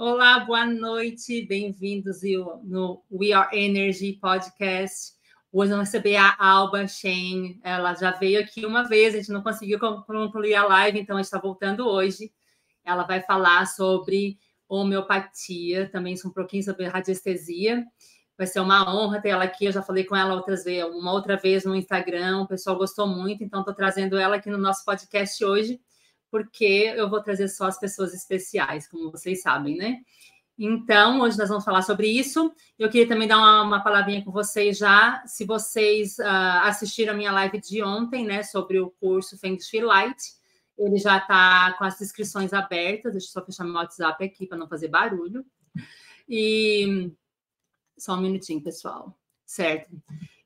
Olá, boa noite, bem-vindos no We Are Energy Podcast. Hoje eu recebi a Alba Shen, ela já veio aqui uma vez, a gente não conseguiu concluir a live, então a gente está voltando hoje. Ela vai falar sobre homeopatia, também um pouquinho sobre radiestesia. Vai ser uma honra ter ela aqui, eu já falei com ela uma outra vez no Instagram, o pessoal gostou muito, então estou trazendo ela aqui no nosso podcast hoje, porque eu vou trazer só as pessoas especiais, como vocês sabem, né? Então, hoje nós vamos falar sobre isso. Eu queria também dar uma palavrinha com vocês já, se vocês assistiram a minha live de ontem, né, sobre o curso Feng Shui Light, ele já está com as inscrições abertas, deixa eu só fechar meu WhatsApp aqui para não fazer barulho. E só um minutinho, pessoal. Certo.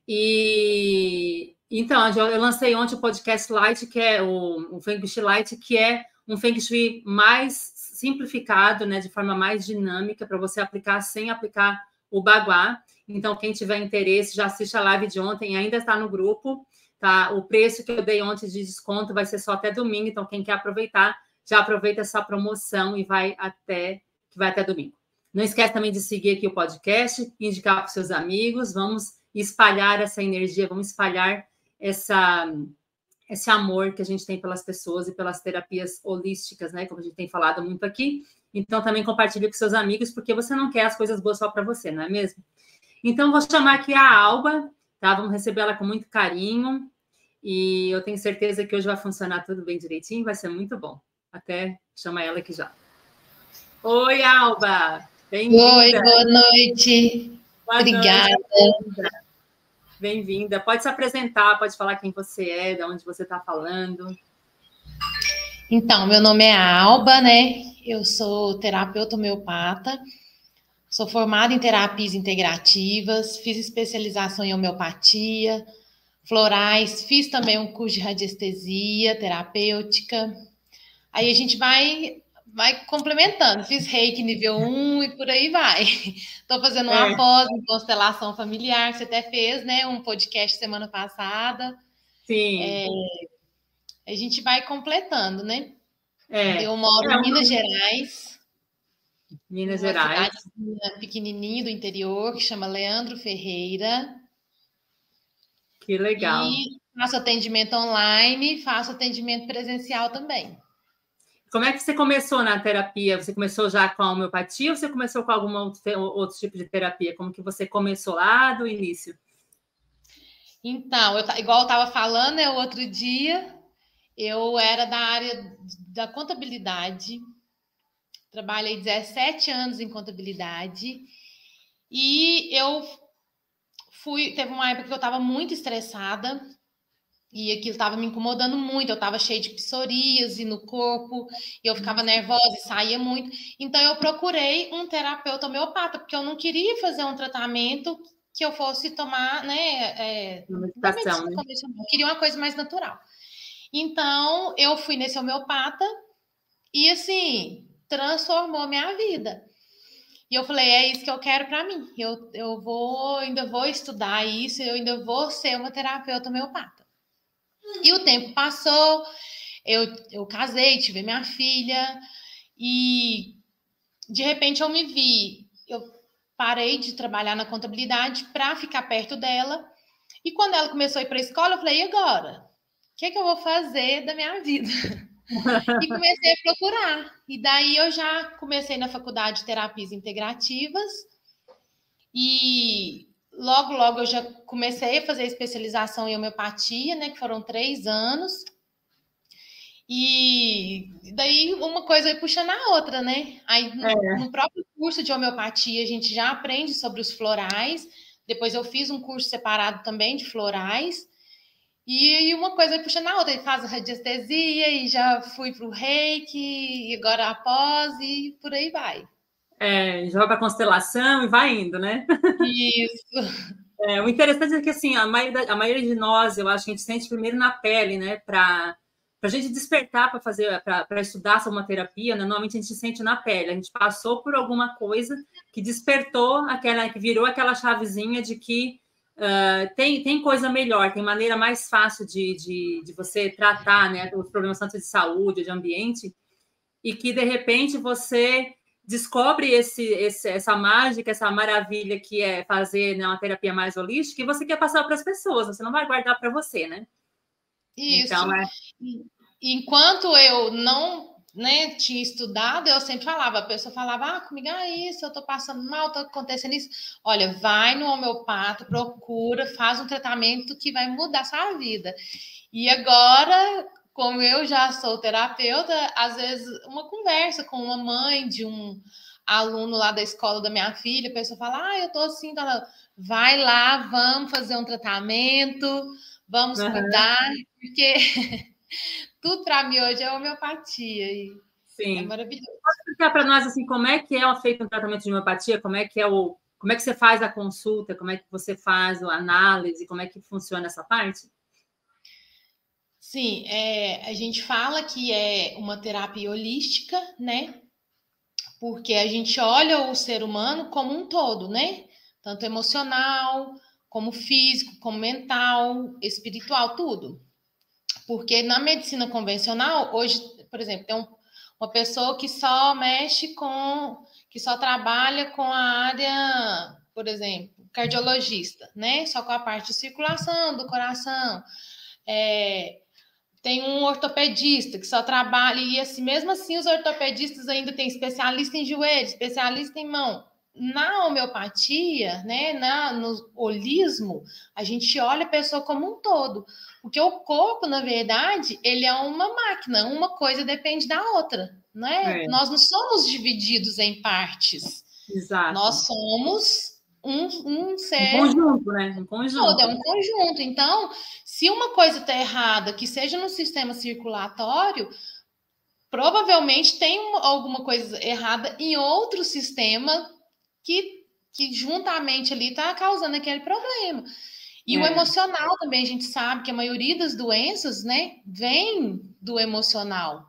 E então, eu lancei ontem o podcast Light, que é o Feng Shui Light, que é um Feng Shui mais simplificado, né, de forma mais dinâmica, para você aplicar sem aplicar o baguá. Então, quem tiver interesse, já assiste a live de ontem, ainda está no grupo, tá? O preço que eu dei ontem de desconto vai ser só até domingo, então quem quer aproveitar, já aproveita essa promoção e vai até domingo. Não esquece também de seguir aqui o podcast, indicar para os seus amigos, vamos espalhar essa energia, vamos espalhar esse amor que a gente tem pelas pessoas e pelas terapias holísticas, né? Como a gente tem falado muito aqui. Então, também compartilhe com seus amigos, porque você não quer as coisas boas só para você, não é mesmo? Então, vou chamar aqui a Alba, tá? Vamos receber ela com muito carinho. E eu tenho certeza que hoje vai funcionar tudo bem direitinho, vai ser muito bom. Até chamar ela aqui já. Oi, Alba! Bem-vinda! Oi, boa noite! Boa Obrigada! Noite. Bem-vinda. Pode se apresentar, pode falar quem você é, de onde você está falando. Então, meu nome é Alba, né? Eu sou terapeuta homeopata, sou formada em terapias integrativas, fiz especialização em homeopatia, florais, fiz também um curso de radiestesia terapêutica. Aí a gente vai complementando. Fiz Reiki nível 1 e por aí vai. Estou fazendo uma pós em constelação familiar, que você até fez, né? Um podcast semana passada. Sim. A gente vai completando, né? Eu moro em Minas Gerais. Minas Gerais. Uma cidade pequenininha do interior, que chama Leandro Ferreira. Que legal. E faço atendimento online, faço atendimento presencial também. Como é que você começou na terapia? Você começou já com a homeopatia ou você começou com algum outro tipo de terapia? Como que você começou lá do início? Então, igual eu estava falando, né, o outro dia, eu era da área da contabilidade, trabalhei 17 anos em contabilidade e teve uma época que eu estava muito estressada, e aquilo estava me incomodando muito, eu estava cheia de psoríase no corpo, e eu ficava nervosa e saía muito. Então, eu procurei um terapeuta homeopata, porque eu não queria fazer um tratamento que eu fosse tomar, né? Meditação, né? Eu queria uma coisa mais natural. Então, eu fui nesse homeopata e, assim, transformou minha vida. E eu falei, é isso que eu quero para mim. Eu ainda vou estudar isso, eu ainda vou ser uma terapeuta homeopata. E o tempo passou, eu casei, tive minha filha, e de repente eu parei de trabalhar na contabilidade para ficar perto dela, e quando ela começou a ir para a escola, eu falei, e agora? O que é que eu vou fazer da minha vida? E comecei a procurar, e daí eu já comecei na faculdade de terapias integrativas, e logo eu já comecei a fazer especialização em homeopatia, né, que foram 3 anos. E daí uma coisa vai puxando a outra, né? Aí no próprio curso de homeopatia a gente já aprende sobre os florais. Depois eu fiz um curso separado também de florais. E uma coisa vai puxando a outra. Ele faz a radiestesia e já fui para o Reiki, e agora a pós e por aí vai. Já vai para a constelação e vai indo, né? Isso. O interessante é que, assim, a maioria de nós, eu acho que a gente sente primeiro na pele, né? Para a gente despertar para estudar sobre uma terapia, né? Normalmente a gente sente na pele. A gente passou por alguma coisa que despertou que virou aquela chavezinha de que tem coisa melhor, tem maneira mais fácil de você tratar, né, os problemas tanto de saúde, de ambiente, e que, de repente, você descobre essa mágica, essa maravilha que é fazer, né, uma terapia mais holística, e você quer passar para as pessoas, você não vai guardar para você, né? Isso. Então, Enquanto eu não, né, tinha estudado, eu sempre falava, a pessoa falava, comigo é isso, eu tô passando mal, tá acontecendo isso. Olha, vai no homeopata, procura, faz um tratamento que vai mudar a sua vida. E agora, como eu já sou terapeuta, às vezes uma conversa com uma mãe de um aluno lá da escola da minha filha, a pessoa fala, eu tô assim, vai lá, vamos fazer um tratamento, vamos cuidar, porque tudo para mim hoje é homeopatia e é maravilhoso. Pode explicar para nós assim, como é que é feito um tratamento de homeopatia, como é que você faz a consulta, como é que você faz a análise, como é que funciona essa parte? Sim, a gente fala que é uma terapia holística, né? Porque a gente olha o ser humano como um todo, né? Tanto emocional, como físico, como mental, espiritual, tudo. Porque na medicina convencional, hoje, por exemplo, tem uma pessoa que só mexe que só trabalha com a área, por exemplo, cardiologista, né? Só com a parte de circulação do coração. Tem um ortopedista que só trabalha, e assim, mesmo assim, os ortopedistas ainda têm especialista em joelho, especialista em mão. Na homeopatia, né, no holismo, a gente olha a pessoa como um todo. Porque o corpo, na verdade, ele é uma máquina, uma coisa depende da outra, né? Nós não somos divididos em partes. Exato. Nós somos um ser. Um conjunto, né? Um conjunto. Todo, é um conjunto. Então, se uma coisa está errada, que seja no sistema circulatório, provavelmente tem alguma coisa errada em outro sistema que juntamente ali está causando aquele problema. E o emocional também, a gente sabe que a maioria das doenças, né, vem do emocional.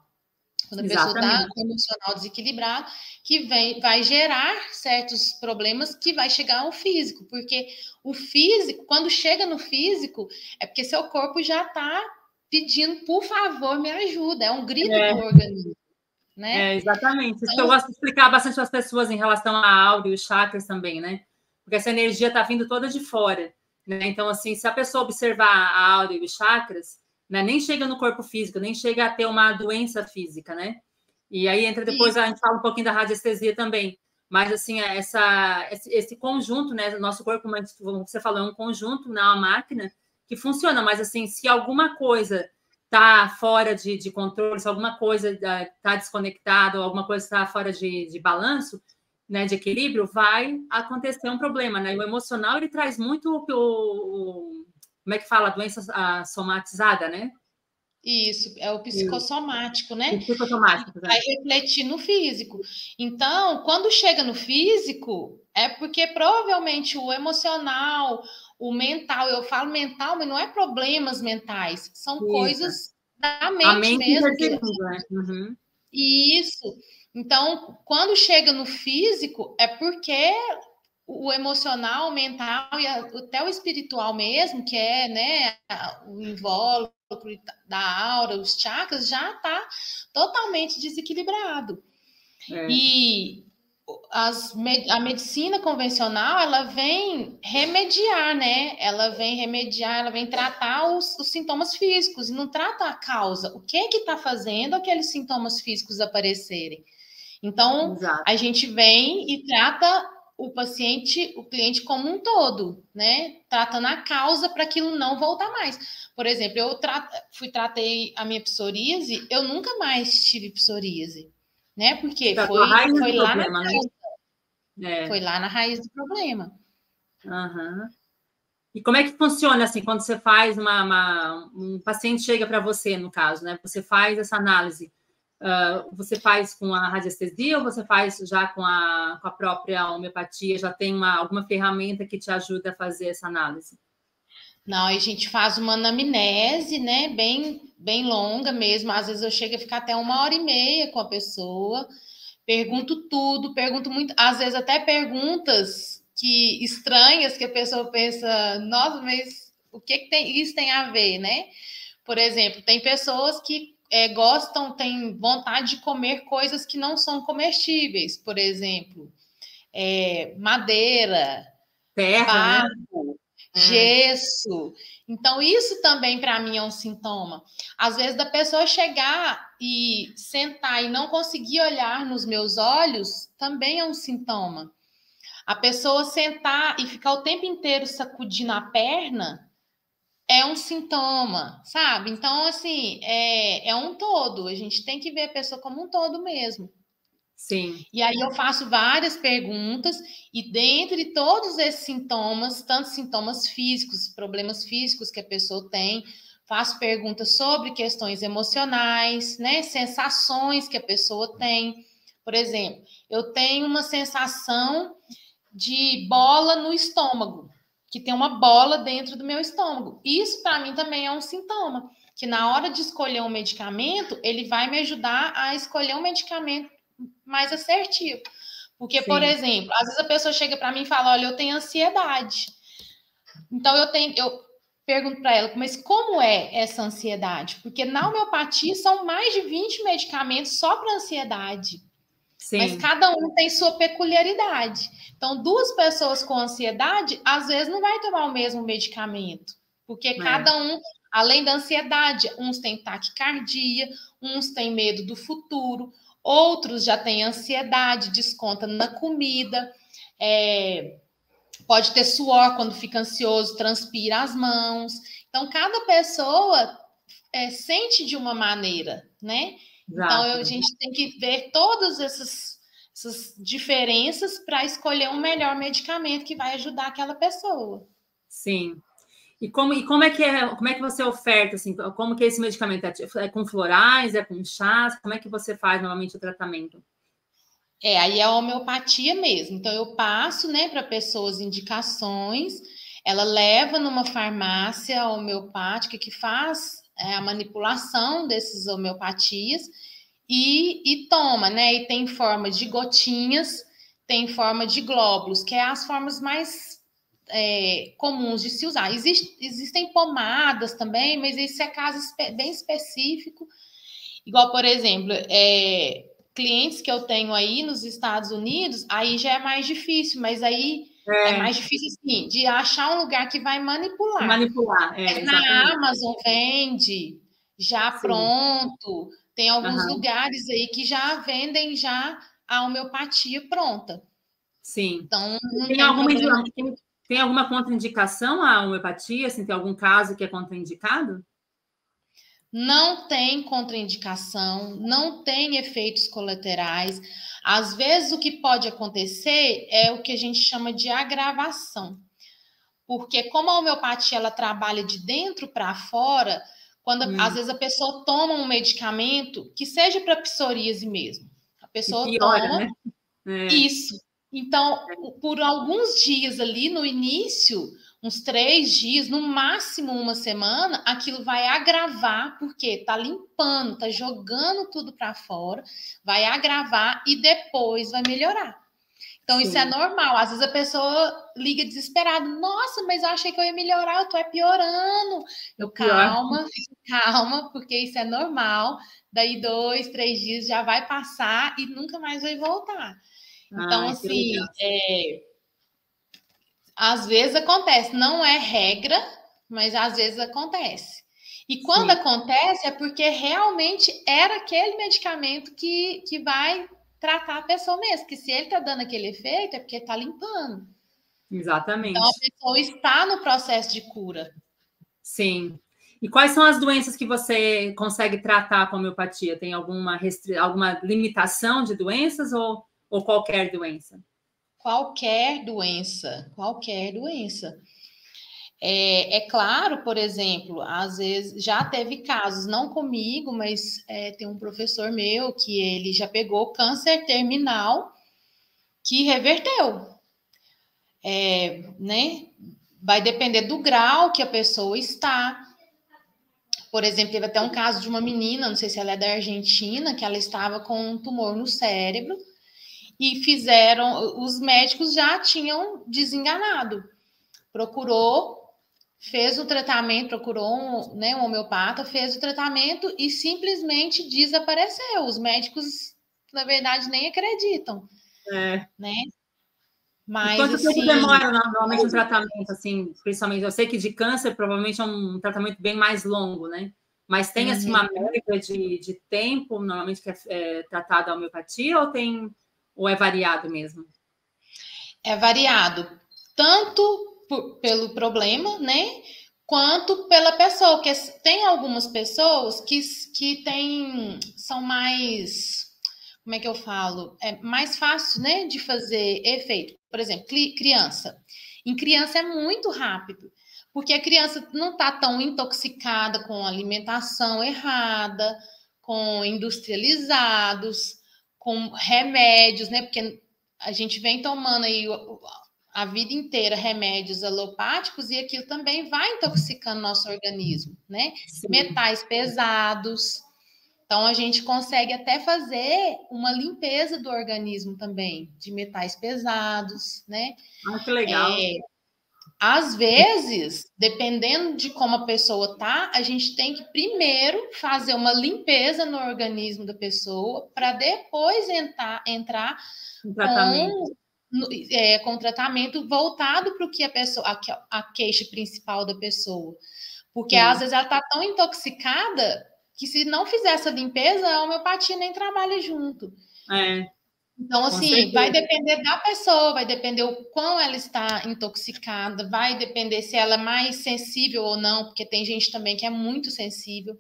Quando a pessoa está com o emocional desequilibrado, que vai gerar certos problemas que vai chegar ao físico. Porque o físico, quando chega no físico, é porque seu corpo já está pedindo, por favor, me ajuda. É um grito do organismo. Né? Exatamente. Isso que eu gosto de explicar bastante para as pessoas em relação à aura e os chakras também, né? Porque essa energia está vindo toda de fora. Né? Então, assim, se a pessoa observar a aura e os chakras, né, nem chega no corpo físico, nem chega a ter uma doença física, né? E aí entra depois, a gente fala um pouquinho da radiestesia também. Mas, assim, esse conjunto, né? Nosso corpo, como você falou, é um conjunto, não é uma máquina que funciona. Mas, assim, se alguma coisa está fora de controle, se alguma coisa está desconectada ou alguma coisa está fora de balanço, né, de equilíbrio, vai acontecer um problema, né? O emocional, ele traz muito como é que fala? A doença somatizada, né? Isso, é o psicossomático, né? O psicossomático, vai refletir no físico. Então, quando chega no físico, é porque provavelmente o emocional, o mental, eu falo mental, mas não é problemas mentais, são coisas da mente mesmo. Né? Isso. Então, quando chega no físico, é porque o emocional, o mental e até o espiritual mesmo, que é, né, o invólucro da aura, os chakras, já está totalmente desequilibrado. E a medicina convencional, ela vem remediar, né? Ela vem tratar os sintomas físicos e não trata a causa. O que está fazendo aqueles sintomas físicos aparecerem? Então, a gente vem e trata o paciente, o cliente como um todo, né? Tratando a causa para aquilo não voltar mais. Por exemplo, eu tratei a minha psoríase, eu nunca mais tive psoríase, né? Porque foi lá na causa, né? Foi lá na raiz do problema. E como é que funciona assim quando você faz um paciente chega para você, no caso, né? Você faz essa análise. Você faz com a radiestesia ou você faz já com a própria homeopatia? Já tem alguma ferramenta que te ajuda a fazer essa análise? Não, a gente faz uma anamnese, né? Bem longa mesmo. Às vezes eu chego a ficar até 1h30 com a pessoa, pergunto tudo, pergunto muito, às vezes até perguntas estranhas que a pessoa pensa, nossa, mas o que isso tem a ver, né? Por exemplo, tem pessoas que gostam, têm vontade de comer coisas que não são comestíveis, por exemplo, madeira, Terra, né? barro, gesso. Então, isso também para mim é um sintoma. Às vezes, da pessoa chegar e sentar e não conseguir olhar nos meus olhos, também é um sintoma. A pessoa sentar e ficar o tempo inteiro sacudindo a perna é um sintoma, sabe? Então, assim, é um todo. A gente tem que ver a pessoa como um todo mesmo. Sim. E aí eu faço várias perguntas, e dentre todos esses sintomas, tanto sintomas físicos, problemas físicos que a pessoa tem, faço perguntas sobre questões emocionais, né? Sensações que a pessoa tem. Por exemplo, eu tenho uma sensação de bola no estômago, que tem uma bola dentro do meu estômago. Isso para mim também é um sintoma, que na hora de escolher um medicamento, ele vai me ajudar a escolher um medicamento mais assertivo. Porque, por exemplo, às vezes a pessoa chega para mim e fala: olha, eu tenho ansiedade. Então eu pergunto para ela, mas como é essa ansiedade? Porque na homeopatia são mais de 20 medicamentos só para ansiedade. Sim. Mas cada um tem sua peculiaridade. Então, duas pessoas com ansiedade, às vezes, não vai tomar o mesmo medicamento. Porque cada um, além da ansiedade, uns têm taquicardia, uns têm medo do futuro, outros já têm ansiedade, desconta na comida, pode ter suor quando fica ansioso, transpira as mãos. Então, cada pessoa sente de uma maneira, né? Então, a gente tem que ver todas essas diferenças para escolher um melhor medicamento que vai ajudar aquela pessoa. Sim. E como é que você oferta, assim, como que esse medicamento é com florais, é com chás? Como é que você faz normalmente o tratamento? Aí é a homeopatia mesmo. Então, eu passo, né, para pessoas indicações, ela leva numa farmácia homeopática que faz a manipulação dessas homeopatias e toma, né? E tem forma de gotinhas, tem forma de glóbulos, que é as formas mais comuns de se usar. Existem pomadas também, mas isso é caso bem específico. Igual, por exemplo, clientes que eu tenho aí nos Estados Unidos, aí já é mais difícil, mas aí é mais difícil, assim, de achar um lugar que vai manipular. Mas na Amazon vende já pronto. Tem alguns lugares aí que já vendem já a homeopatia pronta. Sim. Então, não tem alguma contraindicação à homeopatia? Assim, tem algum caso que é contraindicado? Não tem contraindicação, não tem efeitos colaterais. Às vezes, o que pode acontecer é o que a gente chama de agravação. Porque como a homeopatia ela trabalha de dentro para fora, quando às vezes a pessoa toma um medicamento que seja para psoríase mesmo. A pessoa toma isso. Então, por alguns dias ali no início, uns 3 dias, no máximo uma semana, aquilo vai agravar, porque tá limpando, tá jogando tudo para fora, vai agravar e depois vai melhorar. Então, isso é normal. Às vezes a pessoa liga desesperada. Nossa, mas eu achei que eu ia melhorar, eu tô piorando. Calma, porque isso é normal. Daí 2, 3 dias já vai passar e nunca mais vai voltar. Então, assim, às vezes acontece. Não é regra, mas às vezes acontece. E quando acontece é porque realmente era aquele medicamento que vai tratar a pessoa mesmo, que se ele está dando aquele efeito é porque está limpando. Exatamente. Então, a pessoa está no processo de cura. Sim. E quais são as doenças que você consegue tratar com a homeopatia? Tem alguma limitação de doenças ou qualquer doença? Qualquer doença. É claro, por exemplo, às vezes já teve casos, não comigo, mas tem um professor meu que ele já pegou câncer terminal que reverteu. Né? Vai depender do grau que a pessoa está. Por exemplo, teve até um caso de uma menina, não sei se ela é da Argentina, que ela estava com um tumor no cérebro e os médicos já tinham desenganado. Procurou fez o tratamento, procurou um homeopata, fez o tratamento e simplesmente desapareceu. Os médicos, na verdade, nem acreditam, né? E Mas, quanto tempo assim... demora normalmente um tratamento, assim, principalmente? Eu sei que de câncer provavelmente é um tratamento bem mais longo, né? Mas tem, assim, uma média de tempo, normalmente, que é tratado a homeopatia, ou é variado mesmo? É variado, tanto pelo problema, né? Quanto pela pessoa, porque tem algumas pessoas que são mais, como é que eu falo? É mais fácil, né, de fazer efeito. Por exemplo, criança. Em criança é muito rápido, porque a criança não está tão intoxicada com alimentação errada, com industrializados, com remédios, né? Porque a gente vem tomando aí a vida inteira remédios alopáticos e aquilo também vai intoxicando nosso organismo, né? Sim. Metais pesados. Então, a gente consegue até fazer uma limpeza do organismo também, de metais pesados, né? Ah, que legal. Às vezes, dependendo de como a pessoa tá, a gente tem que primeiro fazer uma limpeza no organismo da pessoa para depois entrar Um tratamento. com tratamento voltado para o que a pessoa, a queixa principal da pessoa. Porque Sim. às vezes ela está tão intoxicada que se não fizer essa limpeza, a homeopatia nem trabalha junto. Então, assim, vai depender da pessoa, vai depender o quão ela está intoxicada, vai depender se ela é mais sensível ou não, porque tem gente também que é muito sensível.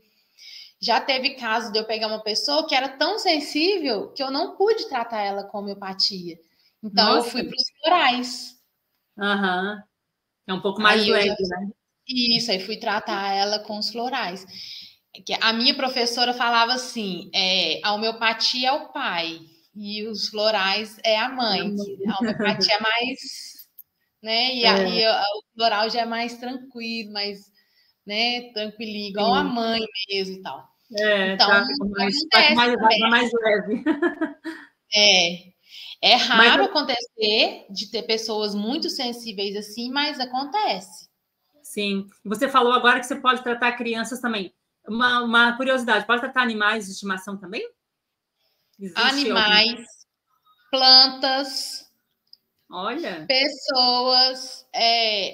Já teve caso de eu pegar uma pessoa que era tão sensível que eu não pude tratar ela com homeopatia. Então, eu fui para os florais. É um pouco mais leve, né? Isso, aí fui tratar ela com os florais. A minha professora falava assim, a homeopatia é o pai e os florais é a mãe. A homeopatia é mais, né? E o floral já é mais tranquilo, mais, né? Tranquilinho, igual a mãe mesmo e tal. Então, mais leve. É raro acontecer de ter pessoas muito sensíveis assim, mas acontece. Sim. Você falou agora que você pode tratar crianças também. Uma curiosidade, pode tratar animais de estimação também? Animais, plantas, olha, pessoas,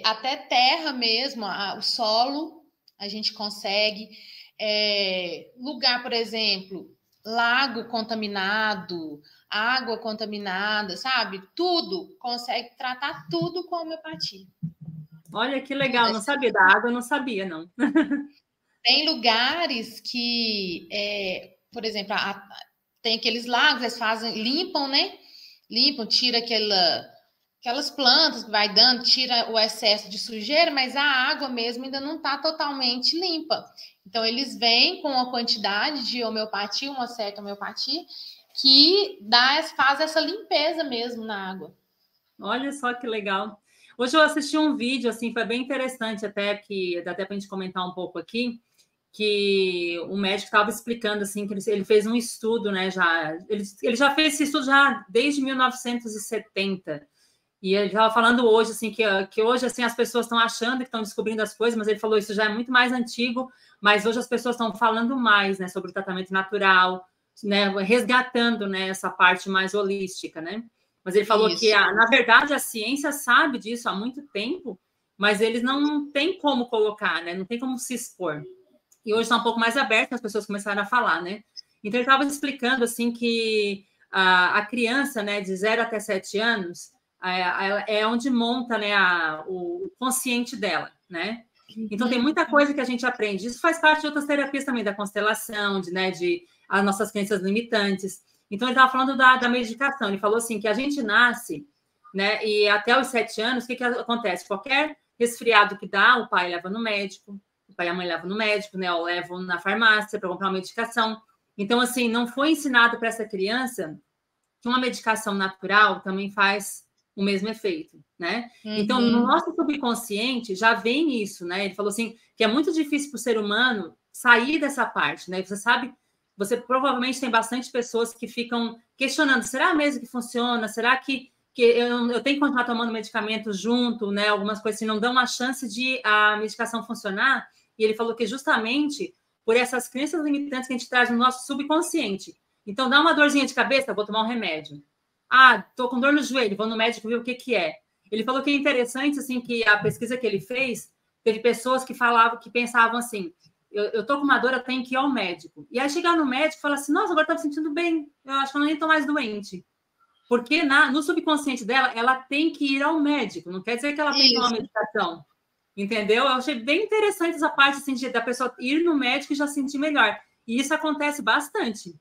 até terra mesmo, o solo, a gente consegue. Lugar, por exemplo, lago contaminado, água contaminada, sabe? Tudo, consegue tratar tudo com homeopatia. Olha que legal, não sabia da água, eu não sabia, não. Tem lugares que, por exemplo, tem aqueles lagos, eles limpam, né? Limpam, tira aquelas plantas que vai dando, tira o excesso de sujeira, mas a água mesmo ainda não está totalmente limpa. Então, eles vêm com uma quantidade de homeopatia, uma certa homeopatia, que faz essa limpeza mesmo na água. Olha só que legal. Hoje eu assisti um vídeo, assim, foi bem interessante até, que dá até para a gente comentar um pouco aqui, que o médico estava explicando, assim, que ele fez um estudo, né, ele já fez esse estudo já desde 1970, e ele estava falando hoje, assim, que hoje, assim, as pessoas estão achando que estão descobrindo as coisas, mas ele falou isso já é muito mais antigo, mas hoje as pessoas estão falando mais, né, sobre o tratamento natural, né, resgatando, né, essa parte mais holística, né? Mas ele falou isso. Que, na verdade, a ciência sabe disso há muito tempo, mas eles não têm como colocar, né? Não tem como se expor. E hoje está um pouco mais aberto, as pessoas começaram a falar, né? Então, ele estava explicando, assim, que a criança, né, de 0 até 7 anos, é onde monta, né, o consciente dela, né? Então, tem muita coisa que a gente aprende. Isso faz parte de outras terapias também, da constelação, de as nossas crenças limitantes. Então, ele estava falando da medicação. Ele falou assim, que a gente nasce, né, e até os 7 anos, o que acontece? Qualquer resfriado que dá, o pai leva no médico, o pai e a mãe levam no médico, né, ou levam na farmácia para comprar uma medicação. Então, assim, não foi ensinado para essa criança que uma medicação natural também faz o mesmo efeito, né? Então, no nosso subconsciente já vem isso, né? Ele falou assim, que é muito difícil para o ser humano sair dessa parte, né? Você sabe, você provavelmente tem bastante pessoas que ficam questionando, será mesmo que funciona? Será que que eu tenho que continuar tomando medicamento junto, né? Algumas coisas assim, não dão uma chance de a medicação funcionar. E ele falou que justamente por essas crenças limitantes que a gente traz no nosso subconsciente. Então, dá uma dorzinha de cabeça, vou tomar um remédio. Ah, tô com dor no joelho, vou no médico ver o que que é. Ele falou que é interessante, assim, que a pesquisa que ele fez, teve pessoas que falavam, que pensavam assim, eu tô com uma dor, eu tenho que ir ao médico. E aí chegar no médico e falar assim, nossa, agora tô me sentindo bem, eu acho que eu nem tô mais doente. Porque no subconsciente dela, ela tem que ir ao médico, não quer dizer que ela tem que tomar medicação. Entendeu? Eu achei bem interessante essa parte assim, da pessoa ir no médico e já sentir melhor. E isso acontece bastante.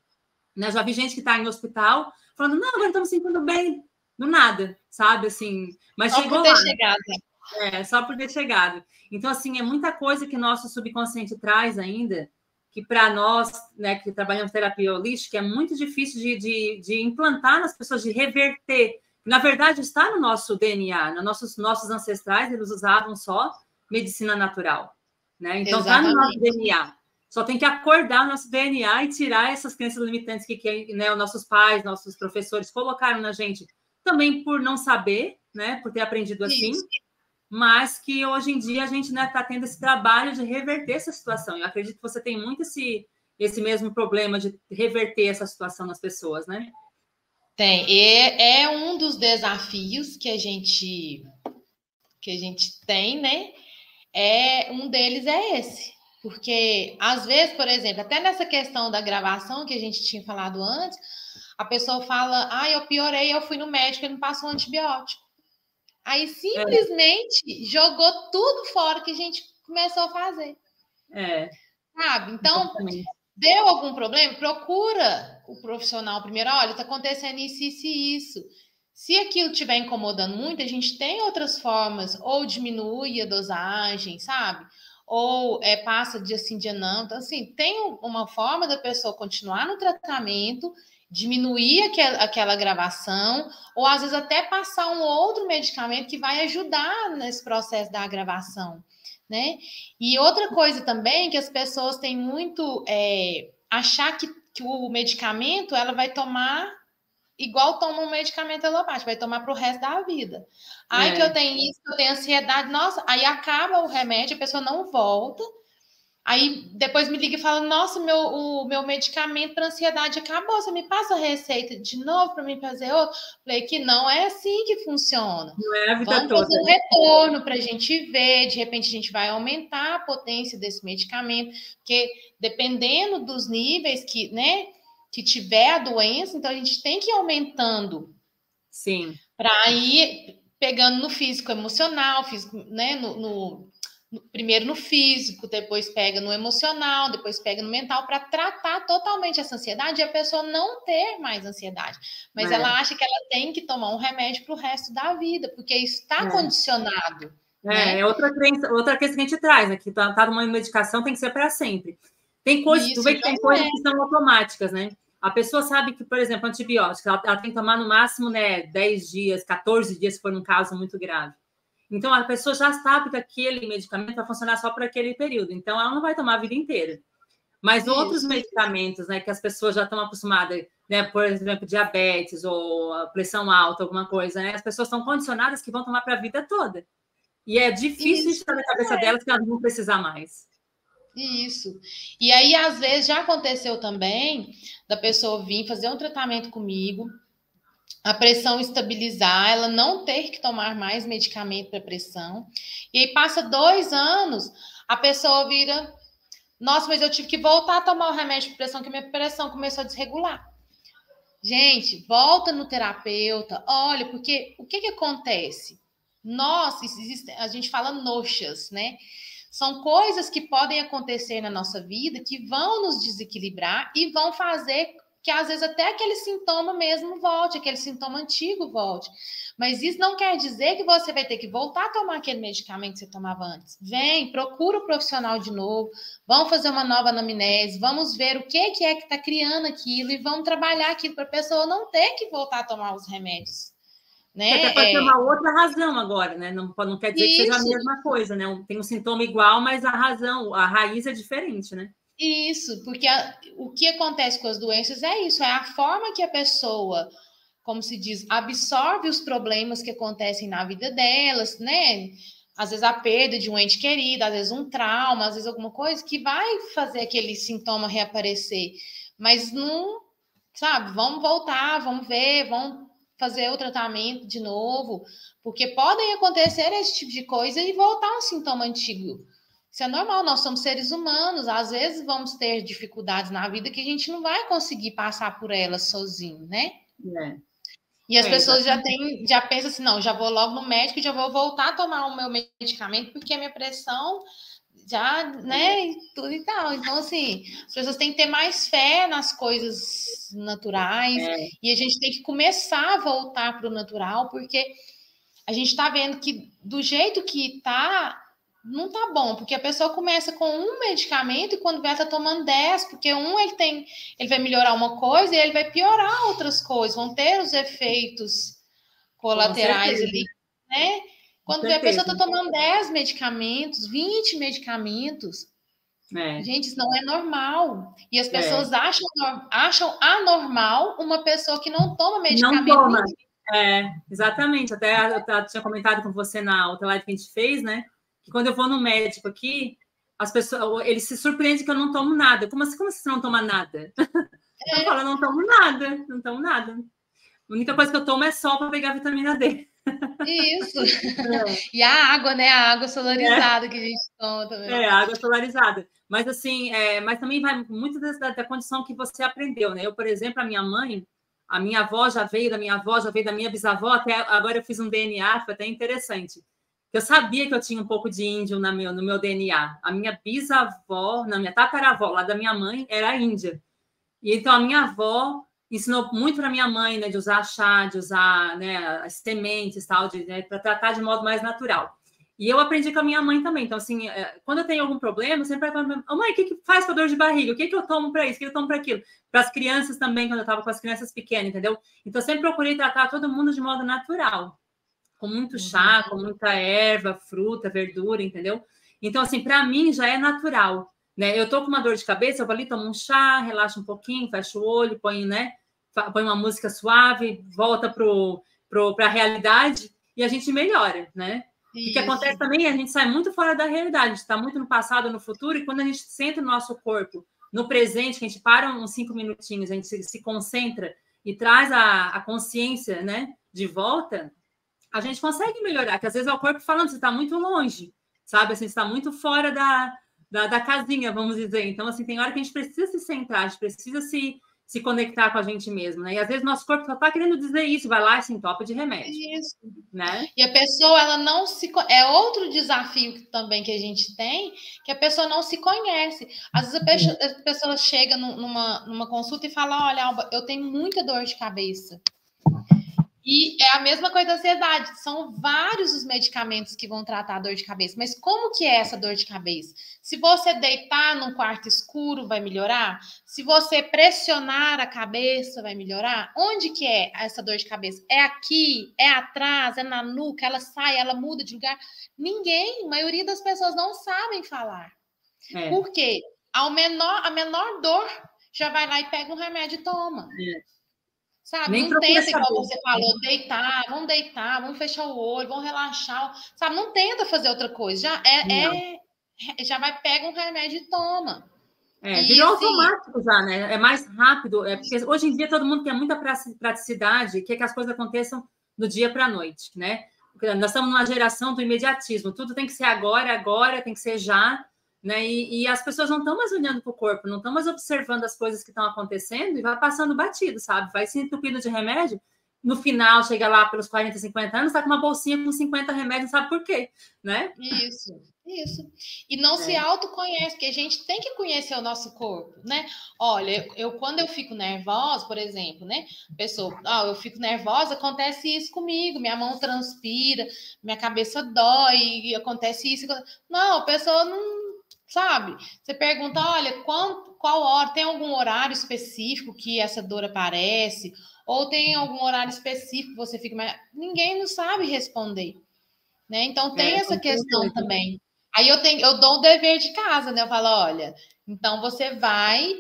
Né? Já vi gente que está em hospital falando, não, agora estou me sentindo bem. Do nada, sabe? Assim, mas só chegou por ter lá. chegado. Só por ter chegado. Então, assim, é muita coisa que nosso subconsciente traz ainda, que para nós, né, que trabalhamos terapia holística, é muito difícil de implantar nas pessoas, de reverter. Na verdade, está no nosso DNA, nossos ancestrais, eles usavam só medicina natural, né? Então, está no nosso DNA. Só tem que acordar o nosso DNA e tirar essas crenças limitantes que né, os nossos pais, nossos professores colocaram na gente, também por não saber, né, por ter aprendido assim, mas que hoje em dia a gente está, né, tendo esse trabalho de reverter essa situação. Eu acredito que você tem muito esse mesmo problema de reverter essa situação nas pessoas, né? Tem. E é um dos desafios que a gente tem, né? Um deles é esse. Porque, às vezes, por exemplo, até nessa questão da gravação que a gente tinha falado antes, a pessoa fala, eu piorei, eu fui no médico, ele me passou um antibiótico. Aí, simplesmente, jogou tudo fora que a gente começou a fazer. Sabe? Então, deu algum problema? Procura o profissional primeiro. Olha, está acontecendo isso, isso e isso. Se aquilo estiver incomodando muito, a gente tem outras formas, ou diminui a dosagem, sabe? Ou passa dia sim, dia não. Então, assim, tem uma forma da pessoa continuar no tratamento, diminuir aquela gravação, ou às vezes até passar um outro medicamento que vai ajudar nesse processo da agravação, né? E outra coisa também que as pessoas têm muito achar que o medicamento ela vai tomar igual toma um medicamento alopático, vai tomar para o resto da vida. Aí que eu tenho isso, eu tenho ansiedade, nossa, aí acaba o remédio, a pessoa não volta, aí depois me liga e fala, nossa, o meu medicamento para ansiedade acabou, você me passa a receita de novo para mim fazer outro? Falei que não é assim que funciona. Não é a vida Vamos toda. fazer um retorno para a gente ver, de repente a gente vai aumentar a potência desse medicamento, porque dependendo dos níveis que, né, que tiver a doença, então a gente tem que ir aumentando. Sim. Para ir pegando no físico emocional, né, primeiro no físico, depois pega no emocional, depois pega no mental, para tratar totalmente essa ansiedade e a pessoa não ter mais ansiedade. Mas ela acha que ela tem que tomar um remédio para o resto da vida, porque isso está condicionado. Né? É outra crença que a gente traz, né? Que tá tomando medicação tem que ser para sempre. Tem coisas, tu vê que tem coisas que são automáticas, né? A pessoa sabe que, por exemplo, antibiótico, ela tem que tomar no máximo, né, 10 dias, 14 dias, se for um caso muito grave. Então, a pessoa já sabe que aquele medicamento vai funcionar só por aquele período. Então, ela não vai tomar a vida inteira. Mas outros medicamentos, né, que as pessoas já estão acostumadas, né, por exemplo, diabetes ou pressão alta, alguma coisa, né? As pessoas estão condicionadas que vão tomar para a vida toda. E é difícil estar na cabeça delas que elas vão precisar mais. Isso. E aí, às vezes, já aconteceu também da pessoa vir fazer um tratamento comigo, a pressão estabilizar, ela não ter que tomar mais medicamento para pressão. E aí passa 2 anos, a pessoa vira, nossa, mas eu tive que voltar a tomar o remédio de pressão, que minha pressão começou a desregular. Gente, volta no terapeuta, olha, porque o que acontece? Nossa, a gente fala noxas, né? São coisas que podem acontecer na nossa vida que vão nos desequilibrar e vão fazer que às vezes até aquele sintoma mesmo volte, aquele sintoma antigo volte. Mas isso não quer dizer que você vai ter que voltar a tomar aquele medicamento que você tomava antes. Vem, procura o profissional de novo, vamos fazer uma nova anamnese, vamos ver o que é que está criando aquilo e vamos trabalhar aquilo para a pessoa não ter que voltar a tomar os remédios. Né? Até pode ter uma outra razão agora, né? Não quer dizer que seja a mesma coisa, né? Tem um sintoma igual, mas a razão, a raiz é diferente, né? Isso, porque o que acontece com as doenças é isso, é a forma que a pessoa como se diz, absorve os problemas que acontecem na vida delas, né? Às vezes a perda de um ente querido, às vezes um trauma, às vezes alguma coisa que vai fazer aquele sintoma reaparecer. Mas não, sabe, vamos voltar, vamos ver, vamos fazer o tratamento de novo, porque podem acontecer esse tipo de coisa e voltar um sintoma antigo. Isso é normal, nós somos seres humanos, às vezes vamos ter dificuldades na vida que a gente não vai conseguir passar por elas sozinho, né? E as pessoas já pensam assim, não, já vou logo no médico, já vou voltar a tomar o meu medicamento, porque a minha pressão já, né, e tudo e tal. Então, assim, as pessoas têm que ter mais fé nas coisas naturais, e a gente tem que começar a voltar para o natural, porque a gente está vendo que do jeito que tá, não tá bom, porque a pessoa começa com um medicamento e quando vai tá tomando 10, porque ele vai melhorar uma coisa e ele vai piorar outras coisas, vão ter os efeitos colaterais ali, né? Quando vê a pessoa tá tomando 10 medicamentos, 20 medicamentos. Gente, isso não é normal. E as pessoas acham anormal uma pessoa que não toma medicamento. Não toma. Exatamente. Até eu tinha comentado com você na outra live que a gente fez, né? Que quando eu vou no médico aqui, as pessoas, eles se surpreendem que eu não tomo nada. Como assim você não toma nada? Eu falo, não tomo nada. A única coisa que eu tomo é sol para pegar a vitamina D. Isso. E a água, né? A água solarizada que a gente toma também. A água solarizada. Mas assim, mas também vai muito da condição que você aprendeu, né? Eu, por exemplo, a minha avó já veio da minha avó, já veio da minha bisavó, até agora eu fiz um DNA, foi até interessante. Eu sabia que eu tinha um pouco de índio no meu DNA. A minha bisavó, minha tataravó, lá da minha mãe, era índia. E então a minha avó ensinou muito para minha mãe, né, de usar chá, de usar, né, as sementes, tal, para tratar de modo mais natural. E eu aprendi com a minha mãe também. Então, assim, quando eu tenho algum problema, eu sempre pergunto, mãe, o que faz para dor de barriga? O que eu tomo para isso? O que eu tomo para aquilo? Para as crianças também, quando eu estava com as crianças pequenas, entendeu? Então, eu sempre procurei tratar todo mundo de modo natural, com muito chá, com muita erva, fruta, verdura, entendeu? Então, assim, para mim já é natural, né? Eu tô com uma dor de cabeça, eu vou ali, tomo um chá, relaxo um pouquinho, fecho o olho, põe uma música suave, volta para a realidade e a gente melhora, né? O que acontece também é a gente sai muito fora da realidade, a gente está muito no passado, no futuro, e quando a gente senta no nosso corpo, no presente, que a gente para uns 5 minutinhos, a gente se concentra e traz a consciência, né, de volta, a gente consegue melhorar, porque às vezes é o corpo falando, você está muito longe, sabe? Assim, você está muito fora da casinha, vamos dizer. Então, assim, tem hora que a gente precisa se centrar, a gente precisa se conectar com a gente mesmo, né? E às vezes nosso corpo só está querendo dizer isso, vai lá e se entope de remédio. Isso. Né? E a pessoa, ela não se... É outro desafio também que a gente tem, que a pessoa não se conhece. Às vezes a pessoa chega numa consulta e fala, olha, Alba, eu tenho muita dor de cabeça. E é a mesma coisa da ansiedade. São vários os medicamentos que vão tratar a dor de cabeça. Mas como que é essa dor de cabeça? Se você deitar num quarto escuro, vai melhorar? Se você pressionar a cabeça, vai melhorar? Onde que é essa dor de cabeça? É aqui? É atrás? É na nuca? Ela sai? Ela muda de lugar? Ninguém, a maioria das pessoas não sabem falar. Por quê? A menor dor, já vai lá e pega um remédio e toma. Sabe, nem não tenta, igual você falou, deitar, vamos fechar o olho, vamos relaxar, sabe, não tenta fazer outra coisa, já vai, pega um remédio e toma. Virou automático já, né? É mais rápido, porque hoje em dia todo mundo quer muita praticidade, quer que as coisas aconteçam do dia para a noite, né? Porque nós estamos numa geração do imediatismo, tudo tem que ser agora, tem que ser já, né? E as pessoas não estão mais olhando para o corpo, não estão mais observando as coisas que estão acontecendo e vai passando batido, sabe? Vai se entupindo de remédio, no final, chega lá pelos 40, 50 anos, está com uma bolsinha com 50 remédios, não sabe por quê, né? Isso. E não se autoconhece, porque a gente tem que conhecer o nosso corpo, né? Olha, quando eu fico nervosa, por exemplo, né? Pessoa, eu fico nervosa, acontece isso comigo, minha mão transpira, minha cabeça dói, e acontece isso. Não, a pessoa não sabe. Você pergunta, olha, qual hora, tem algum horário específico que essa dor aparece? Ou tem algum horário específico que você fica mais... Ninguém não sabe responder, né? Então tem essa questão também. Aí eu dou um dever de casa, né? Eu falo, olha, então você vai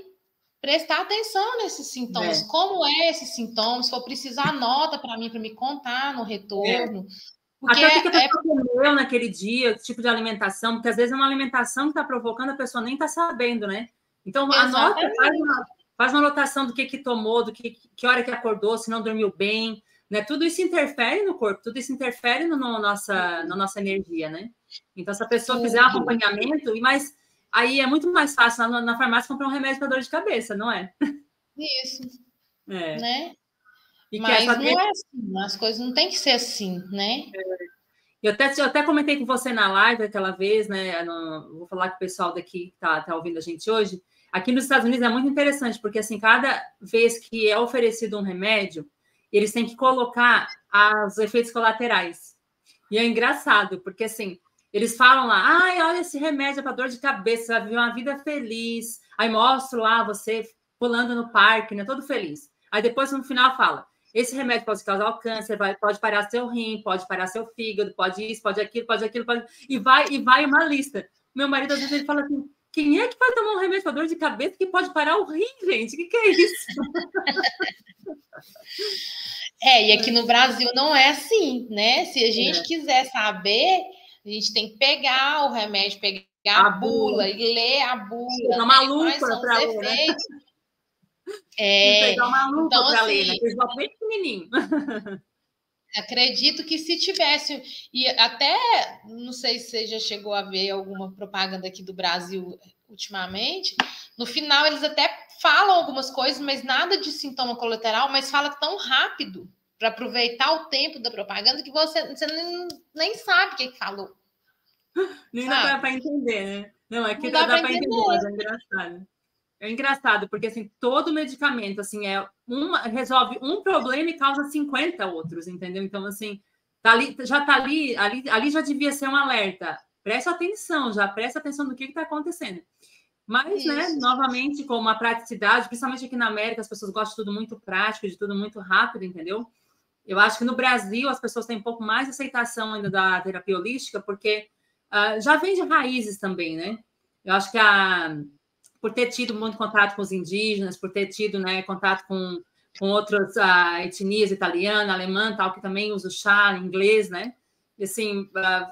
prestar atenção nesses sintomas. Como é esses sintomas? Se for precisar, anota para mim, para me contar no retorno. Porque até o que a pessoa comeu naquele dia, tipo de alimentação, porque às vezes é uma alimentação que está provocando, a pessoa nem está sabendo, né? Então, anota, faz uma anotação do que tomou, do que hora que acordou, se não dormiu bem, né? Tudo isso interfere no corpo, tudo isso interfere na nossa energia, né? Então, se a pessoa fizer um acompanhamento, mas aí é muito mais fácil na farmácia comprar um remédio para dor de cabeça, não é? Isso. Né? E mas não é assim, as coisas não tem que ser assim, né? Eu até comentei com você na live aquela vez, né? Vou falar com o pessoal daqui que tá ouvindo a gente hoje. Aqui nos Estados Unidos é muito interessante, porque assim, cada vez que é oferecido um remédio, eles têm que colocar os efeitos colaterais. E é engraçado, porque assim, eles falam lá, ai, olha esse remédio para dor de cabeça, você vai viver uma vida feliz. Aí mostro lá você pulando no parque, né? Todo feliz. Aí depois, no final, fala, esse remédio pode causar o câncer, pode parar seu rim, pode parar seu fígado, pode isso, pode aquilo, e vai uma lista. Meu marido, às vezes, ele fala assim, quem é que vai tomar um remédio para dor de cabeça que pode parar o rim, gente? O que é isso? E aqui no Brasil não é assim, né? Se a gente quiser saber, a gente tem que pegar o remédio, pegar a bula e ler a bula. Pegar uma lupa para ler, né? Pegar uma lupa então, para assim, ler, né? Aquele bloco bem pequenininho. Acredito que se tivesse, e até, não sei se você já chegou a ver alguma propaganda aqui do Brasil ultimamente, no final eles até falam algumas coisas, mas nada de sintoma colateral, mas fala tão rápido para aproveitar o tempo da propaganda que você nem sabe o que falou. Nem dá para entender, né? Não, aqui dá para entender, mas é engraçado. É engraçado, porque assim, todo medicamento assim, resolve um problema e causa 50 outros, entendeu? Então, assim, já está ali já devia ser um alerta. Presta atenção no que está acontecendo. Mas, né, novamente, com uma praticidade, principalmente aqui na América, as pessoas gostam de tudo muito prático, de tudo muito rápido, entendeu? Eu acho que no Brasil as pessoas têm um pouco mais de aceitação ainda da terapia holística, porque já vem de raízes também, né? Eu acho que por ter tido muito contato com os indígenas, por ter tido, né, contato com outras etnias, italiana, alemã, tal, que também usa o chá, inglês, né? E, assim,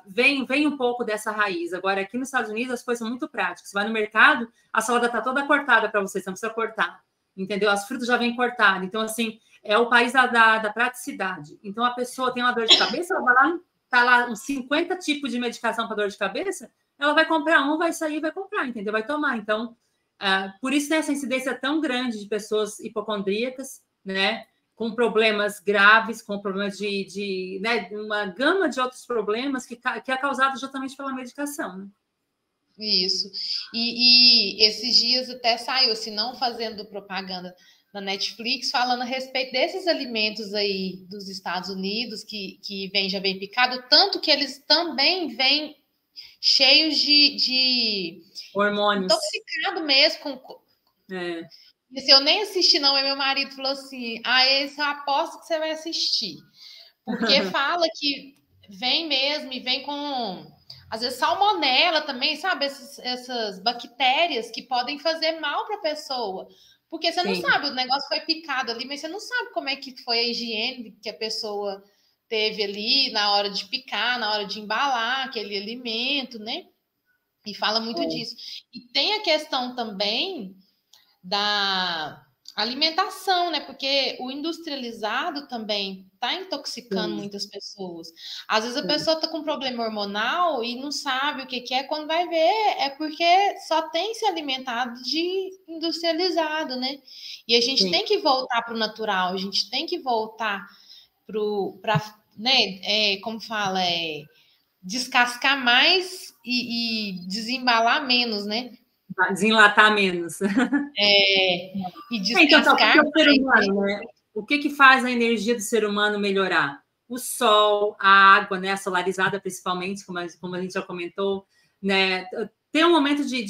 vem um pouco dessa raiz. Agora, aqui nos Estados Unidos, as coisas são muito práticas. Você vai no mercado, a salada está toda cortada para você não precisa cortar, entendeu? As frutas já vêm cortadas. Então, assim, é o país da praticidade. Então, a pessoa tem uma dor de cabeça, ela vai lá, tá lá uns 50 tipos de medicação para dor de cabeça, ela vai comprar vai sair e vai comprar, entendeu? Vai tomar. Então, por isso, né, essa incidência tão grande de pessoas hipocondríacas, né, com problemas graves, com problemas né, uma gama de outros problemas que é causado justamente pela medicação, né? Isso. E esses dias até saiu, se não fazendo propaganda na Netflix, falando a respeito desses alimentos aí dos Estados Unidos, que já vem picado, tanto que eles também vêm cheios de hormônios. Intoxicado mesmo. Esse eu nem assisti, não. E meu marido falou assim: esse eu aposto que você vai assistir. Porque fala que vem mesmo e vem com, às vezes, salmonela também, sabe? Essas bactérias que podem fazer mal para a pessoa. Porque você não sabe, o negócio foi picado ali, mas você não sabe como é que foi a higiene que a pessoa teve ali na hora de picar, na hora de embalar aquele alimento, né? E fala muito disso. E tem a questão também da alimentação, né? Porque o industrializado também está intoxicando muitas pessoas. Às vezes a pessoa está com problema hormonal e não sabe o que é, quando vai ver é porque só tem se alimentado de industrializado, né? E a gente tem que voltar para o natural, a gente tem que voltar para, né? Como fala, descascar mais e desembalar menos, né? Desenlatar menos. E descascar então, o ser humano, né? O que faz a energia do ser humano melhorar? O sol, a água, né? A solarizada, principalmente, como a gente já comentou, né? Ter um momento de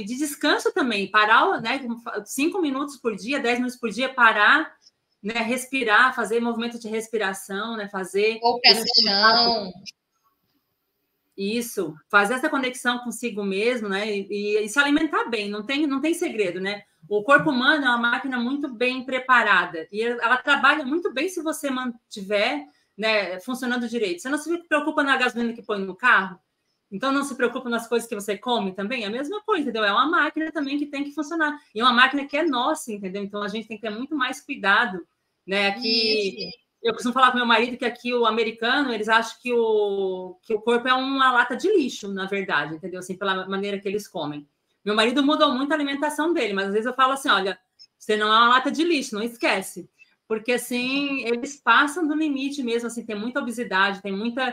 descanso também, parar, né? 5 minutos por dia, 10 minutos por dia, parar, né? Respirar, fazer movimento de respiração, né? Fazer o pé no chão. Isso, fazer essa conexão consigo mesmo, né? E se alimentar bem, não tem segredo, né? O corpo humano é uma máquina muito bem preparada e ela trabalha muito bem se você mantiver, né, funcionando direito. Você não se preocupa na gasolina que põe no carro, então não se preocupa nas coisas que você come também, é a mesma coisa, entendeu? É uma máquina também que tem que funcionar. E é uma máquina que é nossa, entendeu? Então a gente tem que ter muito mais cuidado, né? Aqui, eu costumo falar com meu marido que aqui o americano, eles acham que o corpo é uma lata de lixo, na verdade, entendeu? Assim, pela maneira que eles comem. Meu marido mudou muito a alimentação dele, mas às vezes eu falo assim, olha, você não é uma lata de lixo, não esquece. Porque, assim, eles passam do limite mesmo, assim, tem muita obesidade, tem muita...